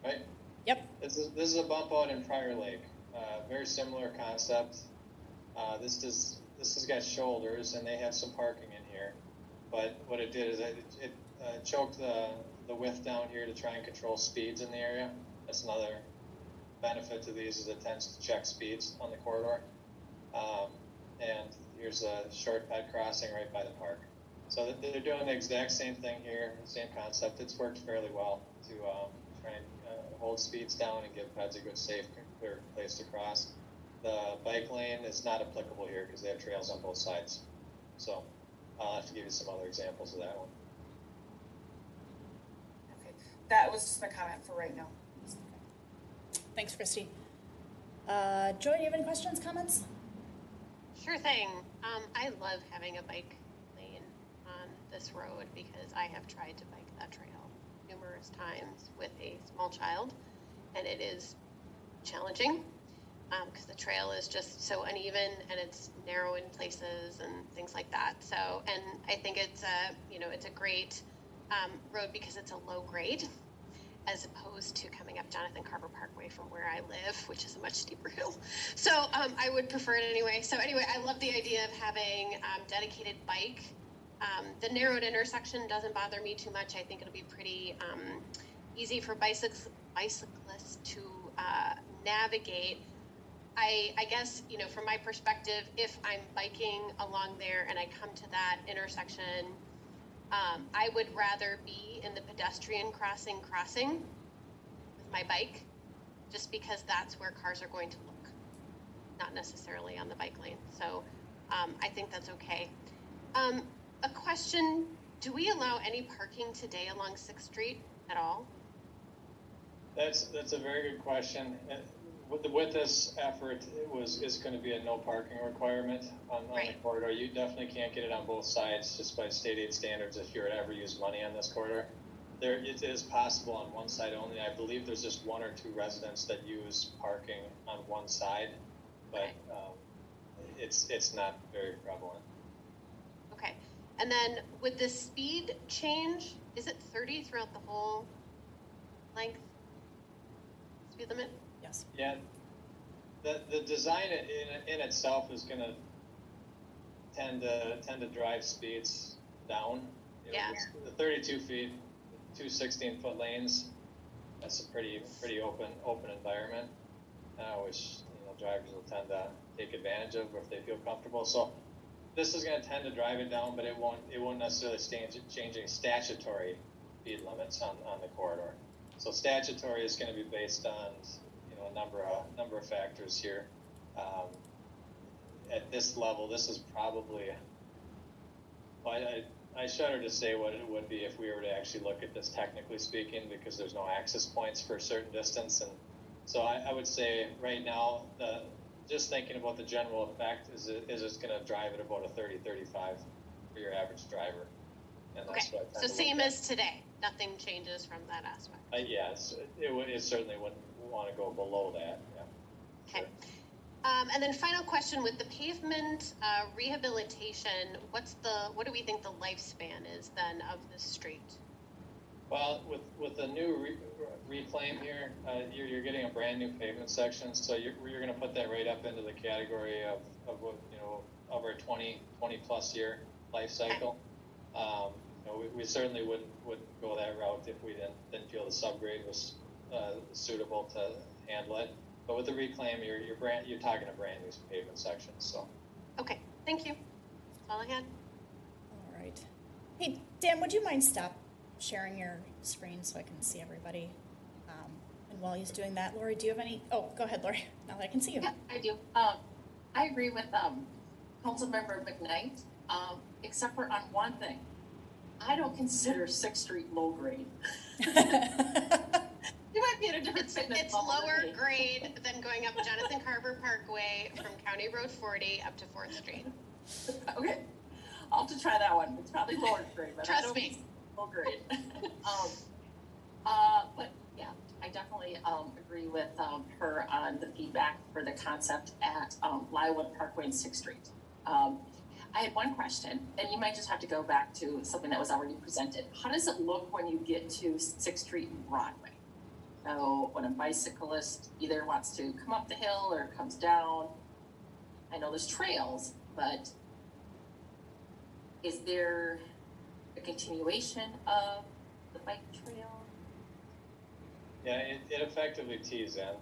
Right? Yep. This is a bump out in Prior Lake. Very similar concept. This has got shoulders, and they have some parking in here. But what it did is it choked the width down here to try and control speeds in the area. That's another benefit to these, is it tends to check speeds on the corridor. And here's a short ped crossing right by the park. So they're doing the exact same thing here, same concept. It's worked fairly well to try and hold speeds down and give peds a good, safe, clear place to cross. The bike lane is not applicable here because they have trails on both sides. So I'll have to give you some other examples of that one. Okay, that was just my comment for right now. Thanks, Christy. Joy, do you have any questions, comments? Sure thing. I love having a bike lane on this road because I have tried to bike that trail numerous times with a small child, and it is challenging because the trail is just so uneven and it's narrow in places and things like that. So, and I think it's a great road because it's a low grade as opposed to coming up Jonathan Carver Parkway from where I live, which is a much steeper hill. So I would prefer it anyway. So anyway, I love the idea of having dedicated bike. The narrowed intersection doesn't bother me too much. I think it'll be pretty easy for bicyclists to navigate. I guess, from my perspective, if I'm biking along there and I come to that intersection, I would rather be in the pedestrian crossing with my bike, just because that's where cars are going to look, not necessarily on the bike lane. So I think that's okay. A question, do we allow any parking today along 6th Street at all? That's a very good question. With this effort, is going to be a no parking requirement on the corridor. You definitely can't get it on both sides just by state aid standards if you're to ever use money on this corridor. It is possible on one side only. I believe there's just 1 or 2 residents that use parking on one side, but it's not very prevalent. Okay. And then with the speed change, is it 30 throughout the whole length speed limit? Yes. Yeah. The design in itself is going to tend to drive speeds down. The 32 feet, 2 16-foot lanes. That's a pretty open environment, which drivers will tend to take advantage of if they feel comfortable. So this is going to tend to drive it down, but it won't necessarily change any statutory speed limits on the corridor. So statutory is going to be based on a number of factors here. At this level, this is probably, I shudder to say what it would be if we were to actually look at this technically speaking, because there's no access points for a certain distance. And so I would say right now, just thinking about the general effect is it's going to drive at about a 30-35 for your average driver. And that's Okay, so same as today, nothing changes from that aspect. Yes, it certainly wouldn't want to go below that. Yeah. Okay. Sure. And then final question, with the pavement rehabilitation, what do we think the lifespan is then of the street? Well, with the new reclaim here, you're getting a brand new pavement section, so you're going to put that right up into the category of what over a 20 plus year life cycle. Okay. We certainly wouldn't go that route if we didn't feel the subgrade was suitable to handle it. But with the reclaim, you're talking a brand new pavement section. So. Okay, thank you. That's all I had. All right. Hey, Dan, would you mind sharing your screen so I can see everybody? And while he's doing that, Lori, do you have any? Oh, go ahead, Lori. Now that I can see you. Yeah, I do. I agree with Councilmember McKnight, except for on one thing. I don't consider 6th Street low grade. You might be at a different fitness It's level lower grade than going up Jonathan Carver Parkway from County Road 40 up to 4th Street. Okay, I'll have to try that one. It's probably lower grade, but Trust me. Low grade. But yeah, I definitely agree with her on the feedback for the concept at Lywood Parkway and 6th Street. I had one question, and you might just have to go back to something that was already presented. How does it look when you get to 6th Street and Broadway? So when a bicyclist either wants to come up the hill or comes down, I know there's trails, but is there a continuation of the bike trail? Yeah, it effectively tees in.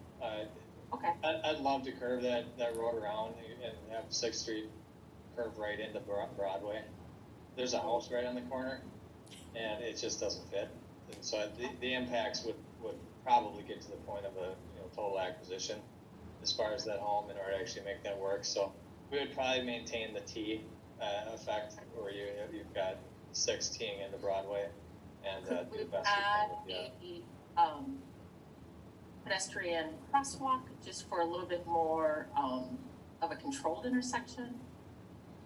Okay. I'd love to curve that road around and have 6th Street curve right into Broadway. There's a house right on the corner, and it just doesn't fit. And so the impacts would probably get to the point of a total acquisition as far as that home in order to actually make that work. So we would probably maintain the T effect where you've got 6 teeing into Broadway and do the best we can with an pedestrian crosswalk just for a little bit more of a controlled intersection?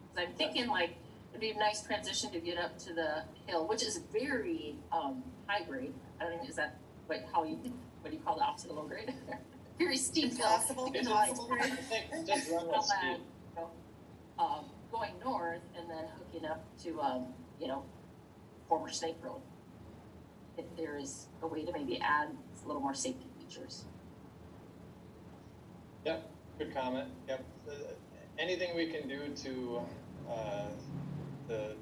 'Cause I'm thinking like it'd be a nice transition to get up to the hill, which is very high grade. I don't know, is that what do you call the opposite of low grade? Very steep hill. Impossible, It's impossible like- grade. Just run with speed. Going north and then hooking up to former Snake Road. If there is a way to maybe add a little more safety features. Yep, good comment. Yep. Anything we can do to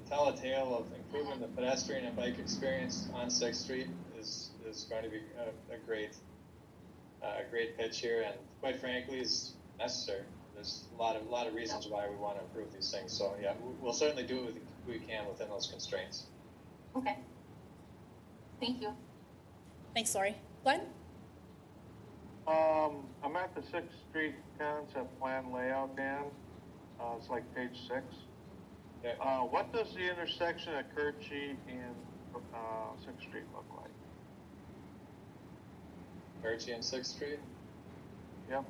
tell a tale of improving the pedestrian and bike experience on 6th Street is going to be a great pitch here, and quite frankly, is necessary. There's a lot of reasons why we want to improve these things. So yeah, we'll certainly do it with we can within those constraints. Okay. Thank you. Thanks, Lori. Glenn? I'm at the 6th Street concept plan layout, Dan. It's like page 6. Okay. What does the intersection at Kirchy and 6th Street look like? Archie and 6th Street? Yep.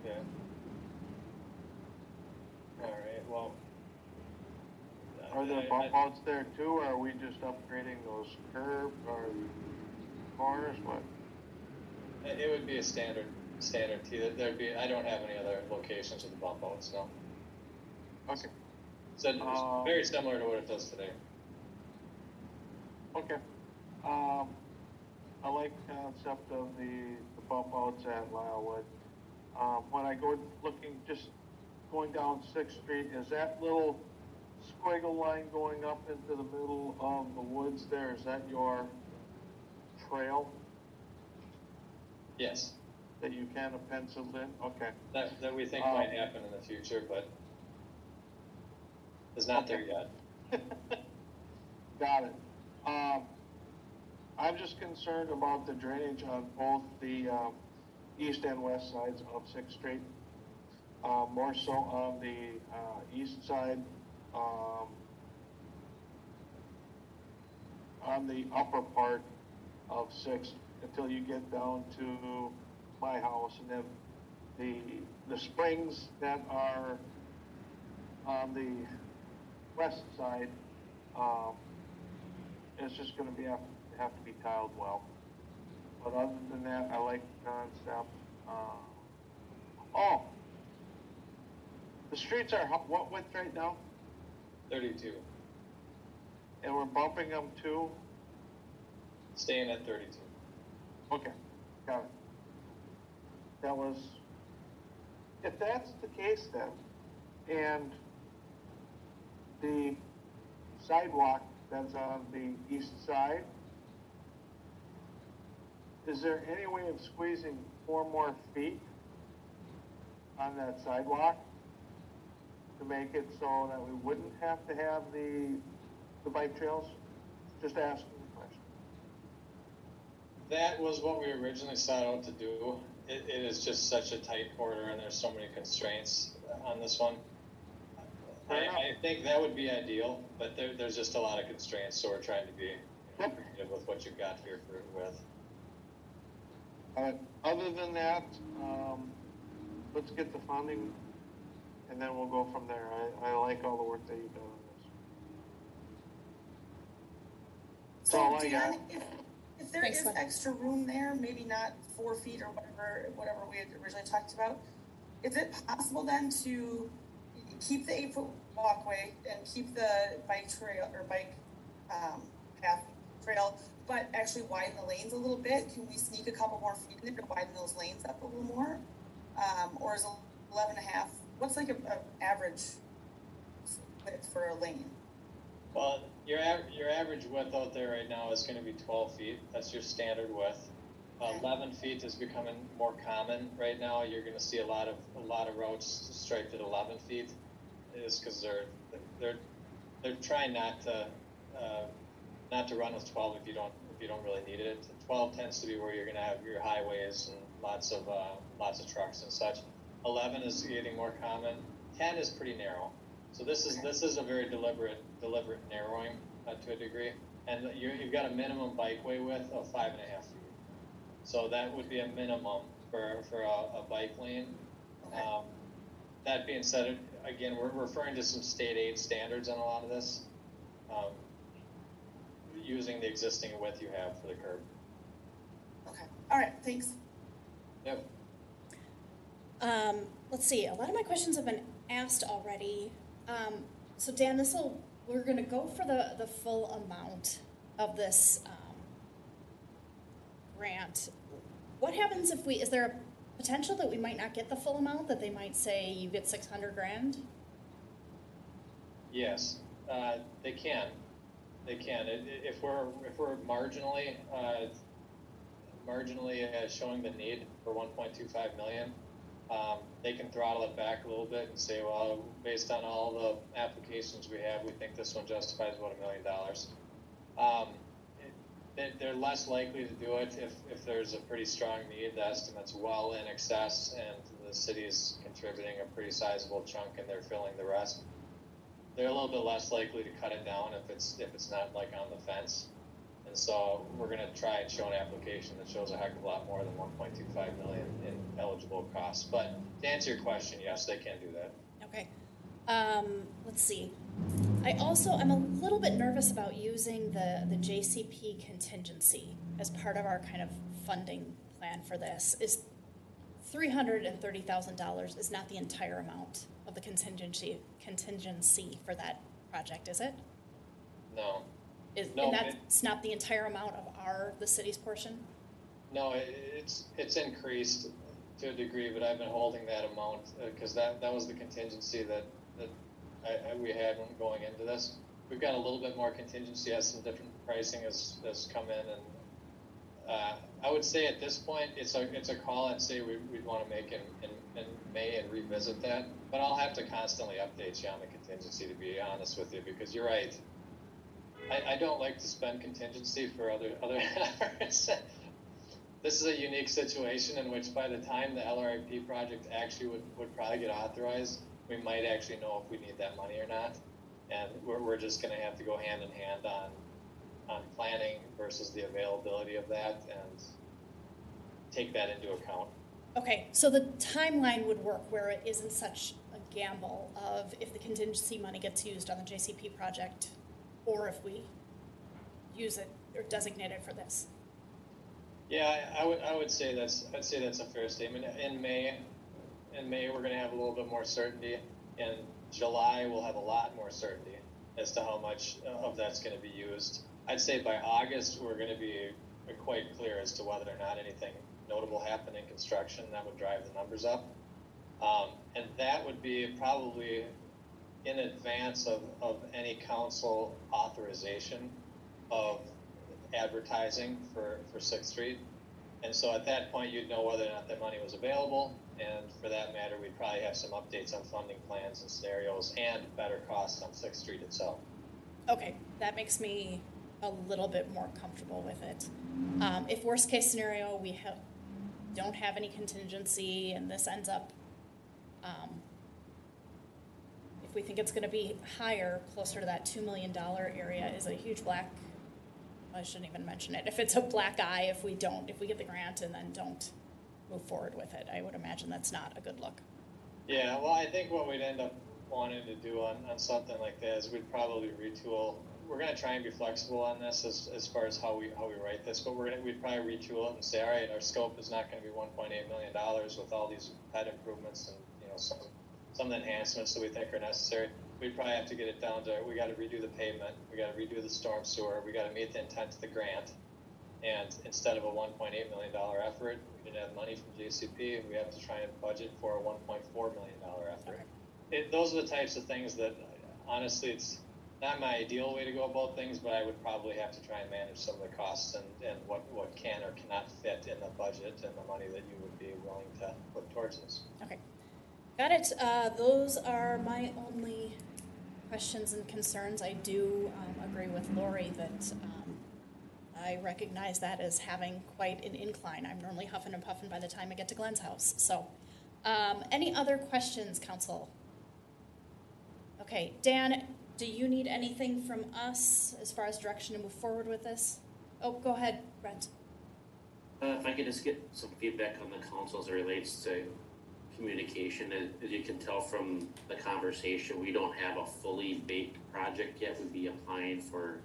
Yeah. All right, well. Are there bump outs there too, or are we just upgrading those curb or corners? What? It would be a standard T. I don't have any other locations with the bump outs, no. Okay. So it's very similar to what it does today. Okay. I like the concept of the bump outs at Lylewood. When I go going down 6th Street, is that little squiggle line going up into the middle of the woods there, is that your trail Yes. that you kind of penciled in? Okay. That we think might happen in the future, but is not there yet. Got it. I'm just concerned about the drainage on both the east and west sides of 6th Street. More so on the east side, on the upper part of 6th until you get down to my house, and then the springs that are on the west side, it's just going to have to be tiled well. But other than that, I like the concept. The streets are what width right now? 32. And we're bumping them to? Staying at 32. Okay, got it. If that's the case then, and the sidewalk that's on the east side, is there any way of squeezing 4 more feet on that sidewalk to make it so that we wouldn't have to have the bike trails? Just asking the question. That was what we originally set out to do. It is just such a tight corridor, and there's so many constraints on this one. I think that would be ideal, but there's just a lot of constraints, so we're trying to be creative with what you've got here with. Other than that, let's get the funding, and then we'll go from there. I like all the work that you've done on this. That's all I got. If there Thanks, is Glenn. extra room there, maybe not 4 feet or whatever we had originally talked about, is it possible then to keep the 8-foot walkway and keep the bike trail or bike path trail, but actually widen the lanes a little bit? Can we sneak a couple more feet in there to widen those lanes up a little more? Or is 11.5, what's like an average width for a lane? Well, your average width out there right now is going to be 12 feet. That's your standard width. 11 feet is becoming more common right now. You're going to see a lot of routes striped at 11 feet. Is because they're trying not to run with 12 if you don't really need it. 12 tends to be where you're going to have your highways and lots of trucks and such. 11 is getting more common. 10 is pretty narrow. So this is a very deliberate narrowing to a degree, and you've got a minimum bikeway width of 5.5 feet. So that would be a minimum for a bike lane. Okay. That being said, again, we're referring to some state aid standards on a lot of this, using the existing width you have for the curb. Okay, all right, thanks. Yep. Let's see, a lot of my questions have been asked already. So Dan, we're gonna go for the full amount of this grant. What happens if is there a potential that we might not get the full amount, that they might say you get 600 grand? Yes, they can. They can. If we're marginally showing the need for 1.25 million, they can throttle it back a little bit and say, well, based on all the applications we have, we think this one justifies about $1 million. They're less likely to do it if there's a pretty strong need. The estimate's well in excess, and the city's contributing a pretty sizable chunk, and they're filling the rest. They're a little bit less likely to cut it down if it's not like on the fence. And so we're going to try and show an application that shows a heck of a lot more than 1.25 million in eligible costs. But to answer your question, yes, they can do that. Okay. Let's see. I'm a little bit nervous about using the JCP contingency as part of our kind of funding plan for this. Is $330,000 is not the entire amount of the contingency for that project, is it? No. And that's not the entire amount of the city's portion? No, it's increased to a degree, but I've been holding that amount because that was the contingency that we had when going into this. We've got a little bit more contingency as some different pricing has come in, and I would say at this point it's a call I'd say we'd want to make in May and revisit that. But I'll have to constantly update you on the contingency, to be honest with you, because you're right. I don't like to spend contingency for other efforts. This is a unique situation in which by the time the LRIP project actually would probably get authorized, we might actually know if we need that money or not. And we're just going to have to go hand in hand on planning versus the availability of that and take that into account. Okay, so the timeline would work where it isn't such a gamble of if the contingency money gets used on the JCP project or if we use it or designate it for this. Yeah, I would say that's a fair statement. In May we're going to have a little bit more certainty. In July we'll have a lot more certainty as to how much of that's going to be used. I'd say by August we're going to be quite clear as to whether or not anything notable happened in construction that would drive the numbers up. And that would be probably in advance of any council authorization of advertising for 6th Street. And so at that point, you'd know whether or not that money was available. And for that matter, we'd probably have some updates on funding plans and scenarios and better costs on 6th Street itself. Okay, that makes me a little bit more comfortable with it. If worst case scenario, we don't have any contingency and this ends up, if we think it's going to be higher, closer to that $2 million area, is a huge I shouldn't even mention it. If it's a black eye, if we get the grant and then don't move forward with it, I would imagine that's not a good look. Yeah, well, I think what we'd end up wanting to do on something like that is we'd probably retool. We're going to try and be flexible on this as far as how we write this, but we'd probably retool it and say, all right, our scope is not going to be $1.8 million with all these pet improvements and some of the enhancements that we think are necessary. We'd probably have to get it down to, we got to redo the pavement, we got to redo the storm sewer, we got to meet the intent of the grant. And instead of a $1.8 million effort, we didn't have money from JCP, and we have to try and budget for a $1.4 million effort. Those are the types of things that, honestly, it's not my ideal way to go about things, but I would probably have to try and manage some of the costs and what can or cannot fit in the budget and the money that you would be willing to put towards this. Okay, got it. Those are my only questions and concerns. I do agree with Lori that I recognize that as having quite an incline. I'm normally huffing and puffing by the time I get to Glenn's house. So, any other questions, Council? Okay, Dan, do you need anything from us as far as direction to move forward with this? Oh, go ahead, Brent. If I I could just get some feedback on the council as it relates to communication. As you can tell from the conversation, we don't have a fully baked project yet. We'd be applying for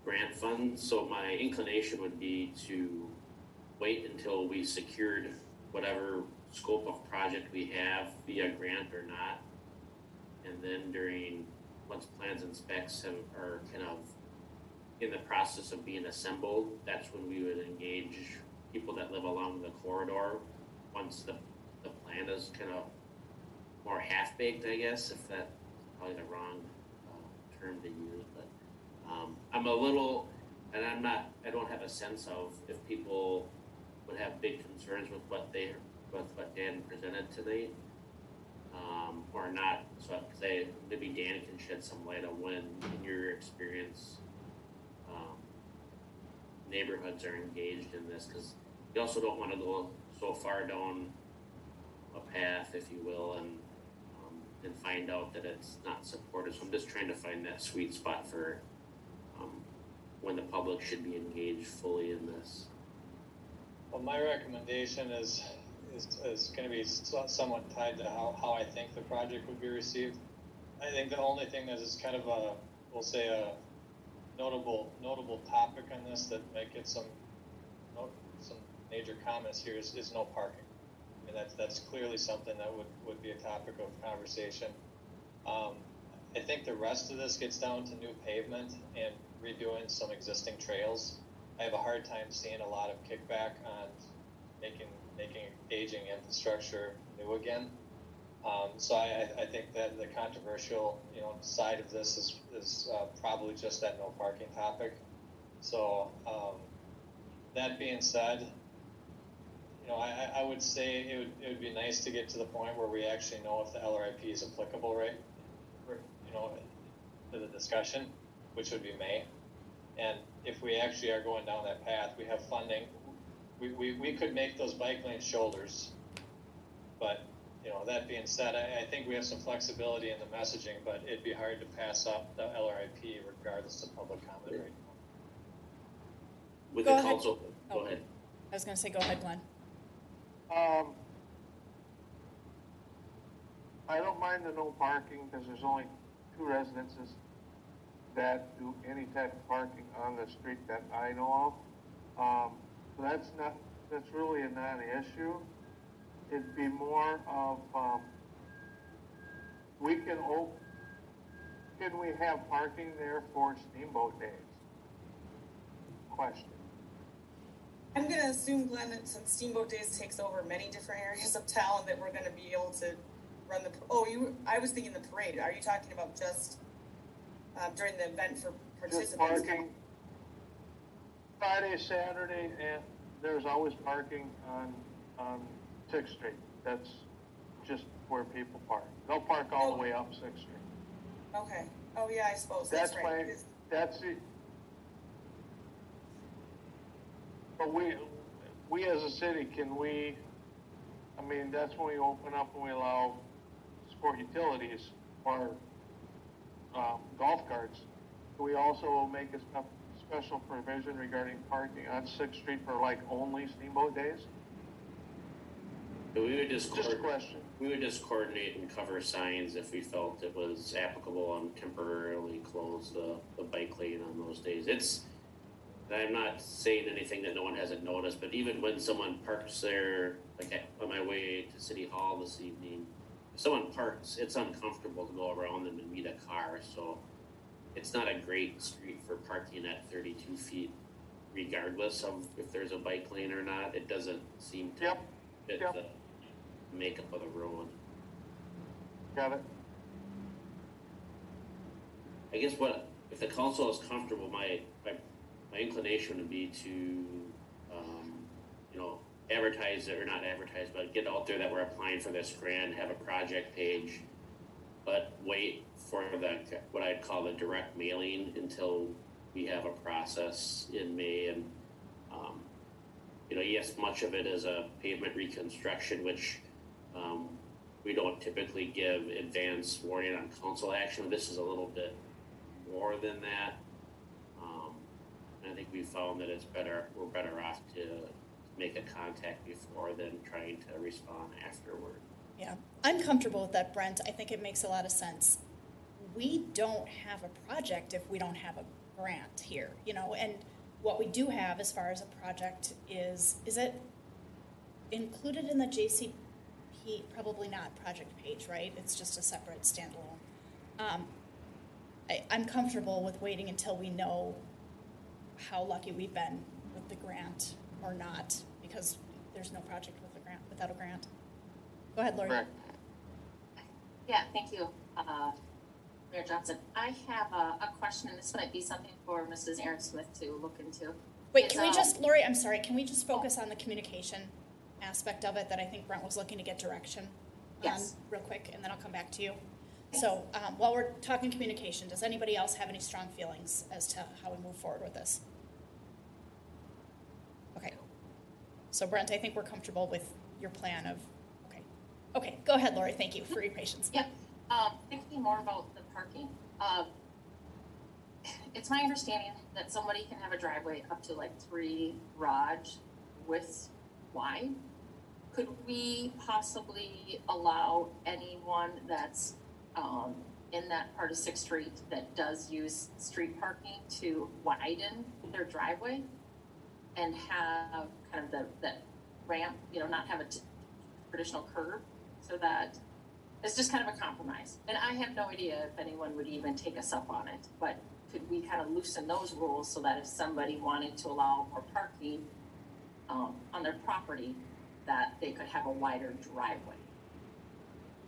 grant funds. So my inclination would be to wait until we secured whatever scope of project we have via grant or not. And then once plans and specs are kind of in the process of being assembled, that's when we would engage people that live along the corridor once the plan is kind of more half-baked, I guess, if that's probably the wrong term to use. But I'm a little, and I don't have a sense of if people would have big concerns with what Dan presented today or not. So maybe Dan can shed some light on when, in your experience, neighborhoods are engaged in this, because you also don't want to go so far down a path, if you will, and find out that it's not supported. So I'm just trying to find that sweet spot for when the public should be engaged fully in this. Well, my recommendation is going to be somewhat tied to how I think the project would be received. I think the only thing that is kind of we'll say a notable topic on this that might get some major comments here is no parking. I mean, that's clearly something that would be a topic of conversation. I think the rest of this gets down to new pavement and redoing some existing trails. I have a hard time seeing a lot of kickback on making aging infrastructure new again. So I think that the controversial side of this is probably just that no parking topic. So that being said, I would say it would be nice to get to the point where we actually know if the LRIP is applicable, right? To the discussion, which would be May. And if we actually are going down that path, we have funding. We could make those bike lane shoulders, but that being said, I think we have some flexibility in the messaging, but it'd be hard to pass up the LRIP regardless of public comment right now. With Go the ahead. council, go ahead. I was going to say, go ahead, Glenn. I don't mind the no parking because there's only 2 residences that do any type of parking on the street that I know of. So that's really a non-issue. It'd be more of, can we have parking there for steamboat days? Question. I'm gonna assume, Glenn, that since Steamboat Days takes over many different areas of town, that we're gonna be able to run I was thinking the parade. Are you talking about just during the event for participants? Just parking Friday, Saturday, and there's always parking on 6th Street. That's just where people park. They'll park all the way up 6th Street. Okay. Oh yeah, I suppose that's right. That's it. But we as a city, that's when we open up and we allow sport utilities or golf carts. We also make a special provision regarding parking on 6th Street for only steamboat days? So we would just a question. We would just coordinate and cover signs if we felt it was applicable and temporarily close the bike lane on those days. I'm not saying anything that no one hasn't noticed, but even when someone parks there, on my way to City Hall this evening, if someone parks, it's uncomfortable to go around them and meet a car. So it's not a great street for parking at 32 feet, regardless of if there's a bike lane or not. It doesn't seem to fit the makeup of the road. Got it. I guess if the council is comfortable, my inclination would be to, advertise it, or not advertise, but get out there that we're applying for this grant, have a project page, but wait for what I'd call the direct mailing until we have a process in May. And, yes, much of it is a pavement reconstruction, which we don't typically give advance warning on council action. This is a little bit more than that. I think we found that we're better off to make a contact before than trying to respond afterward. Yeah, I'm comfortable with that, Brent. I think it makes a lot of sense. We don't have a project if we don't have a grant here, you know, and what we do have as far as a project is it included in the JCP? Probably not project page, right? It's just a separate standalone. I'm comfortable with waiting until we know how lucky we've been with the grant or not, because there's no project with a grant without a grant. Go ahead, Lori. Correct. Yeah, thank you, Mayor Johnson. I have a question, and this might be something for Mrs. Aaron Smith to look into. Wait, can we just, Lori, I'm sorry, can we just focus on the communication aspect of it that I think Brent was looking to get direction on Yes. real quick, and then I'll come back to you. So while we're talking communication, does anybody else have any strong feelings as to how we move forward with this? Okay. So Brent, I think we're comfortable with your plan of, okay. Okay, go ahead, Lori, thank you for your patience. Yep. Thinking more about the parking. It's my understanding that somebody can have a driveway up to like 3 garage widths wide. Could we possibly allow anyone that's in that part of 6th Street that does use street parking to widen their driveway and have kind of that ramp, you know, not have a traditional curb, so that it's just kind of a compromise. And I have no idea if anyone would even take us up on it, but could we kind of loosen those rules so that if somebody wanted to allow more parking on their property, that they could have a wider driveway?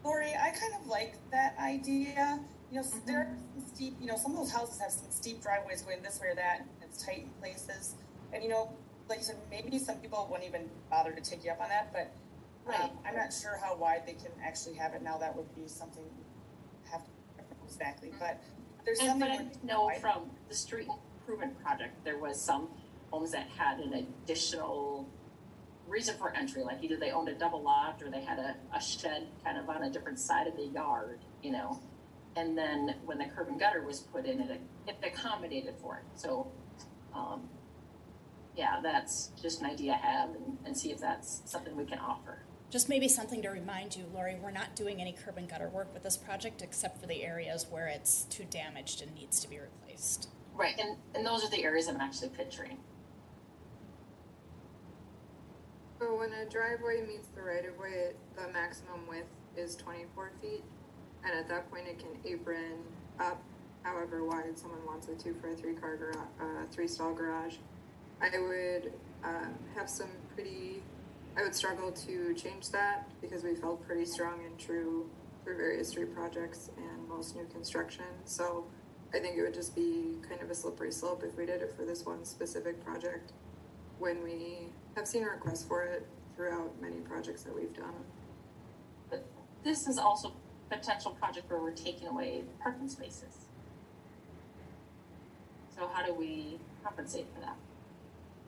Lori, I kind of like that idea. You know, there are some steep, you know, some of those houses have some steep driveways going this way or that, and it's tight in places. And, you know, like you said, maybe some people wouldn't even bother to take you up on that, but Right. I'm not sure how wide they can actually have it now. That would be something you have to exactly. But there's something. But I know from the street improvement project, there was some homes that had an additional reason for entry, like either they owned a double lot or they had a shed kind of on a different side of the yard, you know. And then when the curb and gutter was put in, it accommodated for it. So, yeah, that's just an idea I have, and see if that's something we can offer. Just maybe something to remind you, Lori, we're not doing any curb and gutter work with this project except for the areas where it's too damaged and needs to be replaced. Right, and those are the areas I'm actually picturing. So when a driveway meets the right-of-way, the maximum width is 24 feet, and at that point it can apron up however wide someone wants it to for a 3-car garage, 3-stall garage. I would I would struggle to change that because we felt pretty strong and true for various street projects and most new construction. So I think it would just be kind of a slippery slope if we did it for this one specific project when we have seen requests for it throughout many projects that we've done. But this is also a potential project where we're taking away parking spaces. So how do we compensate for that?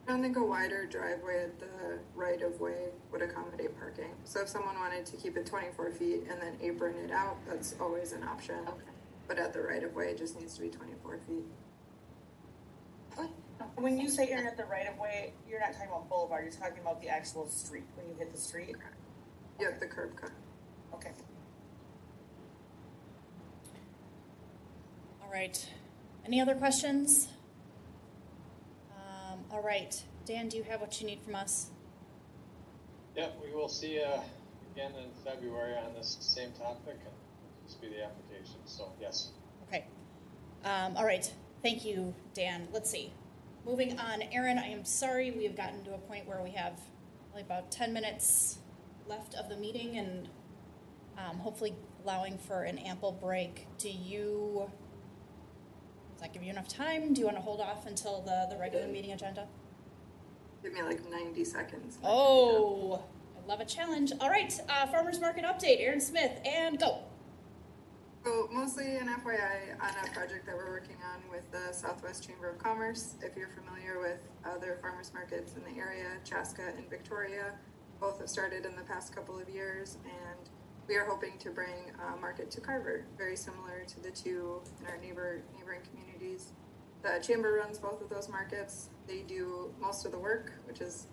I don't think a wider driveway at the right-of-way would accommodate parking. So if someone wanted to keep it 24 feet and then apron it out, that's always an option. Okay. But at the right-of-way, it just needs to be 24 feet. When you say you're at the right of way, you're not talking about boulevard. You're talking about the actual street when you hit the street. Yep, the curb cut. Okay. All right. Any other questions? All right. Dan, do you have what you need from us? Yep, we will see you again in February on this same topic, and this will be the application, so yes. Okay. All right. Thank you, Dan. Let's see. Moving on. Aaron, I am sorry we have gotten to a point where we have only about 10 minutes left of the meeting and hopefully allowing for an ample break. Does that give you enough time? Do you want to hold off until the regular meeting agenda? Give me like 90 seconds. Oh, I love a challenge. All right, Farmers Market update, Aaron Smith, and go. So mostly an FYI on a project that we're working on with the Southwest Chamber of Commerce. If you're familiar with other farmers markets in the area, Chaska and Victoria, both have started in the past couple of years, and we are hoping to bring a market to Carver, very similar to the two in our neighboring communities. The Chamber runs both of those markets. They do most of the work, which is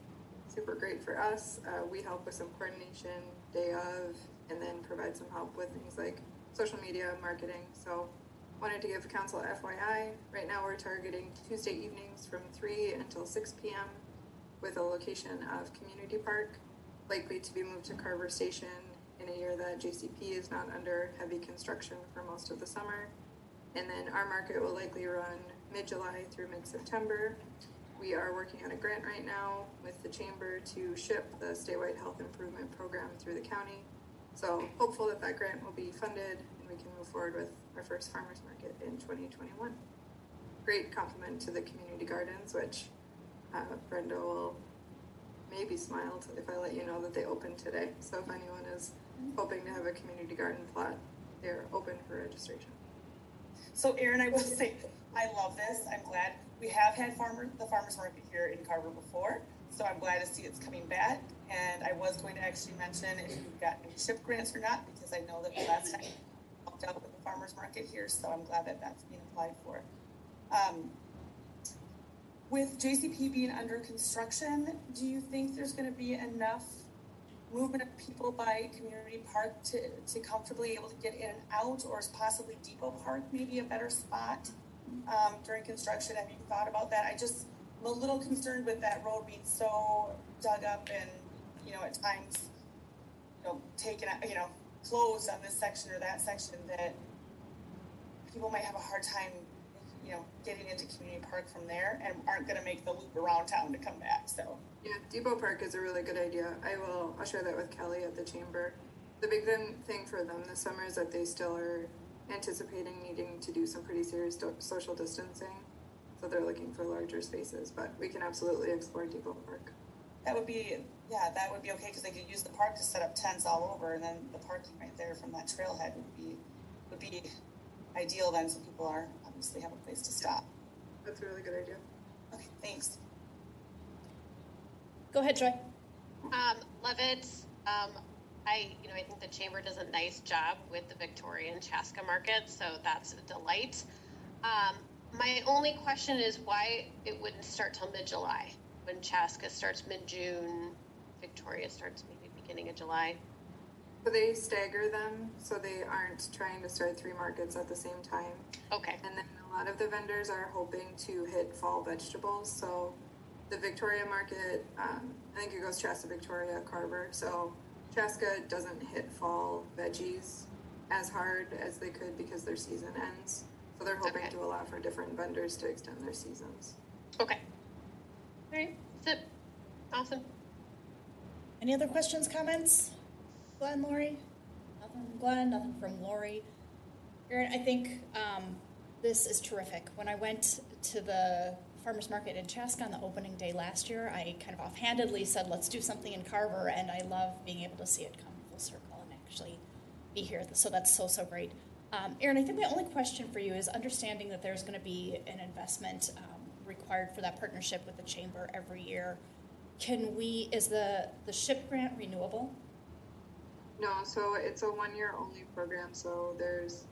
super great for us. We help with some coordination day of, and then provide some help with things like social media marketing. So wanted to give council FYI. Right now we're targeting Tuesday evenings from 3 until 6 p.m. with a location of Community Park, likely to be moved to Carver Station in a year that JCP is not under heavy construction for most of the summer. And then our market will likely run mid-July through mid-September. We are working on a grant right now with the chamber to ship the statewide health improvement program through the county. So hopeful that that grant will be funded and we can move forward with our first farmers market in 2021. Great compliment to the community gardens, which Brenda will maybe smile if I let you know that they opened today. So if anyone is hoping to have a community garden plot, they're open for registration. So Erin, I will say, I love this. I'm glad we have had the farmers market here in Carver before. So I'm glad to see it's coming back. And I was going to actually mention if you've got any SHIP grants or not, because I know that the last time we helped out with the farmers market here. So I'm glad that that's being applied for. With JCP being under construction, do you think there's going to be enough movement of people by Community Park to comfortably able to get in and out, or is possibly Depot Park maybe a better spot during construction? Have you thought about that? I'm a little concerned with that road being so dug up and, at times, taken, closed on this section or that section, that people might have a hard time, getting into Community Park from there and aren't going to make the loop around town to come back. So yeah, Depot Park is a really good idea. I'll share that with Kelly at the chamber. The big thing for them this summer is that they still are anticipating needing to do some pretty serious social distancing. So they're looking for larger spaces, but we can absolutely explore Depot Park. that would be okay, because they could use the park to set up tents all over, and then the parking right there from that trailhead would be ideal then, so people obviously have a place to stop. That's a really good idea. Okay, thanks. Go ahead, Joy. Love it. I think the chamber does a nice job with the Victoria and Chaska market, so that's a delight. My only question is why it wouldn't start till mid-July, when Chaska starts mid-June, Victoria starts maybe beginning of July. So they stagger them, so they aren't trying to start 3 markets at the same time. Okay. And then a lot of the vendors are hoping to hit fall vegetables. So the Victoria market, I think it goes Chaska, Victoria, Carver. So Chaska doesn't hit fall veggies as hard as they could because their season ends. So they're hoping to allow for different vendors to extend their seasons. Okay. All right. That's it. Awesome. Any other questions, comments? Glenn, Lori? Nothing from Glenn, nothing from Lori. Erin, I think this is terrific. When I went to the farmers market in Chaska on the opening day last year, I kind of offhandedly said, let's do something in Carver, and I love being able to see it come full circle and actually be here. So that's so great. Erin, I think my only question for you is understanding that there's going to be an investment required for that partnership with the chamber every year. Is the SHIP grant renewable? No, so it's a 1-year only program. So there's,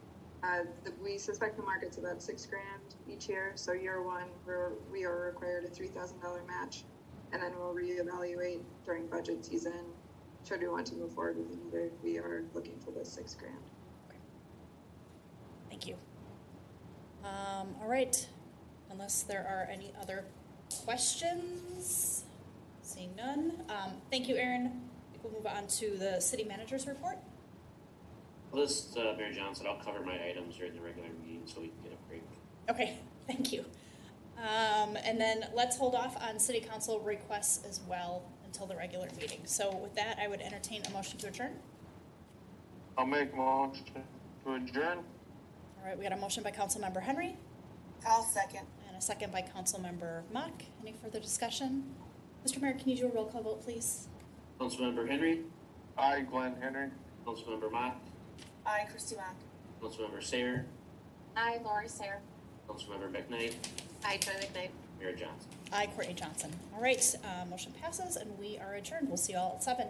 we suspect the market's about $6,000 each year. So year 1, we are required a $3,000 match, and then we'll reevaluate during budget season. Should we want to move forward with another, we are looking for the $6,000. Okay. Thank you. All right. Unless there are any other questions, seeing none. Thank you, Erin. We'll move on to the city manager's report. Well, this is Mayor Johnson. I'll cover my items during the regular meeting so we can get a break. Okay, thank you. And then let's hold off on city council requests as well until the regular meeting. So with that, I would entertain a motion to adjourn. I'll make a motion to adjourn. All right, we got a motion by Councilmember Henry I'll second. and a second by Councilmember Mock. Any further discussion? Mr. Mayor, can you do a roll call vote, please? Councilmember Henry, Aye, Glenn Henry. Councilmember Mott, Aye, Christy Mock. Councilmember Sayer, Hi, Lori Sayer. Councilmember McKnight, Hi, Joy McKnight. Mayor Johnson. Aye, Courtney Johnson. All right, motion passes and we are adjourned. We'll see you all at 7.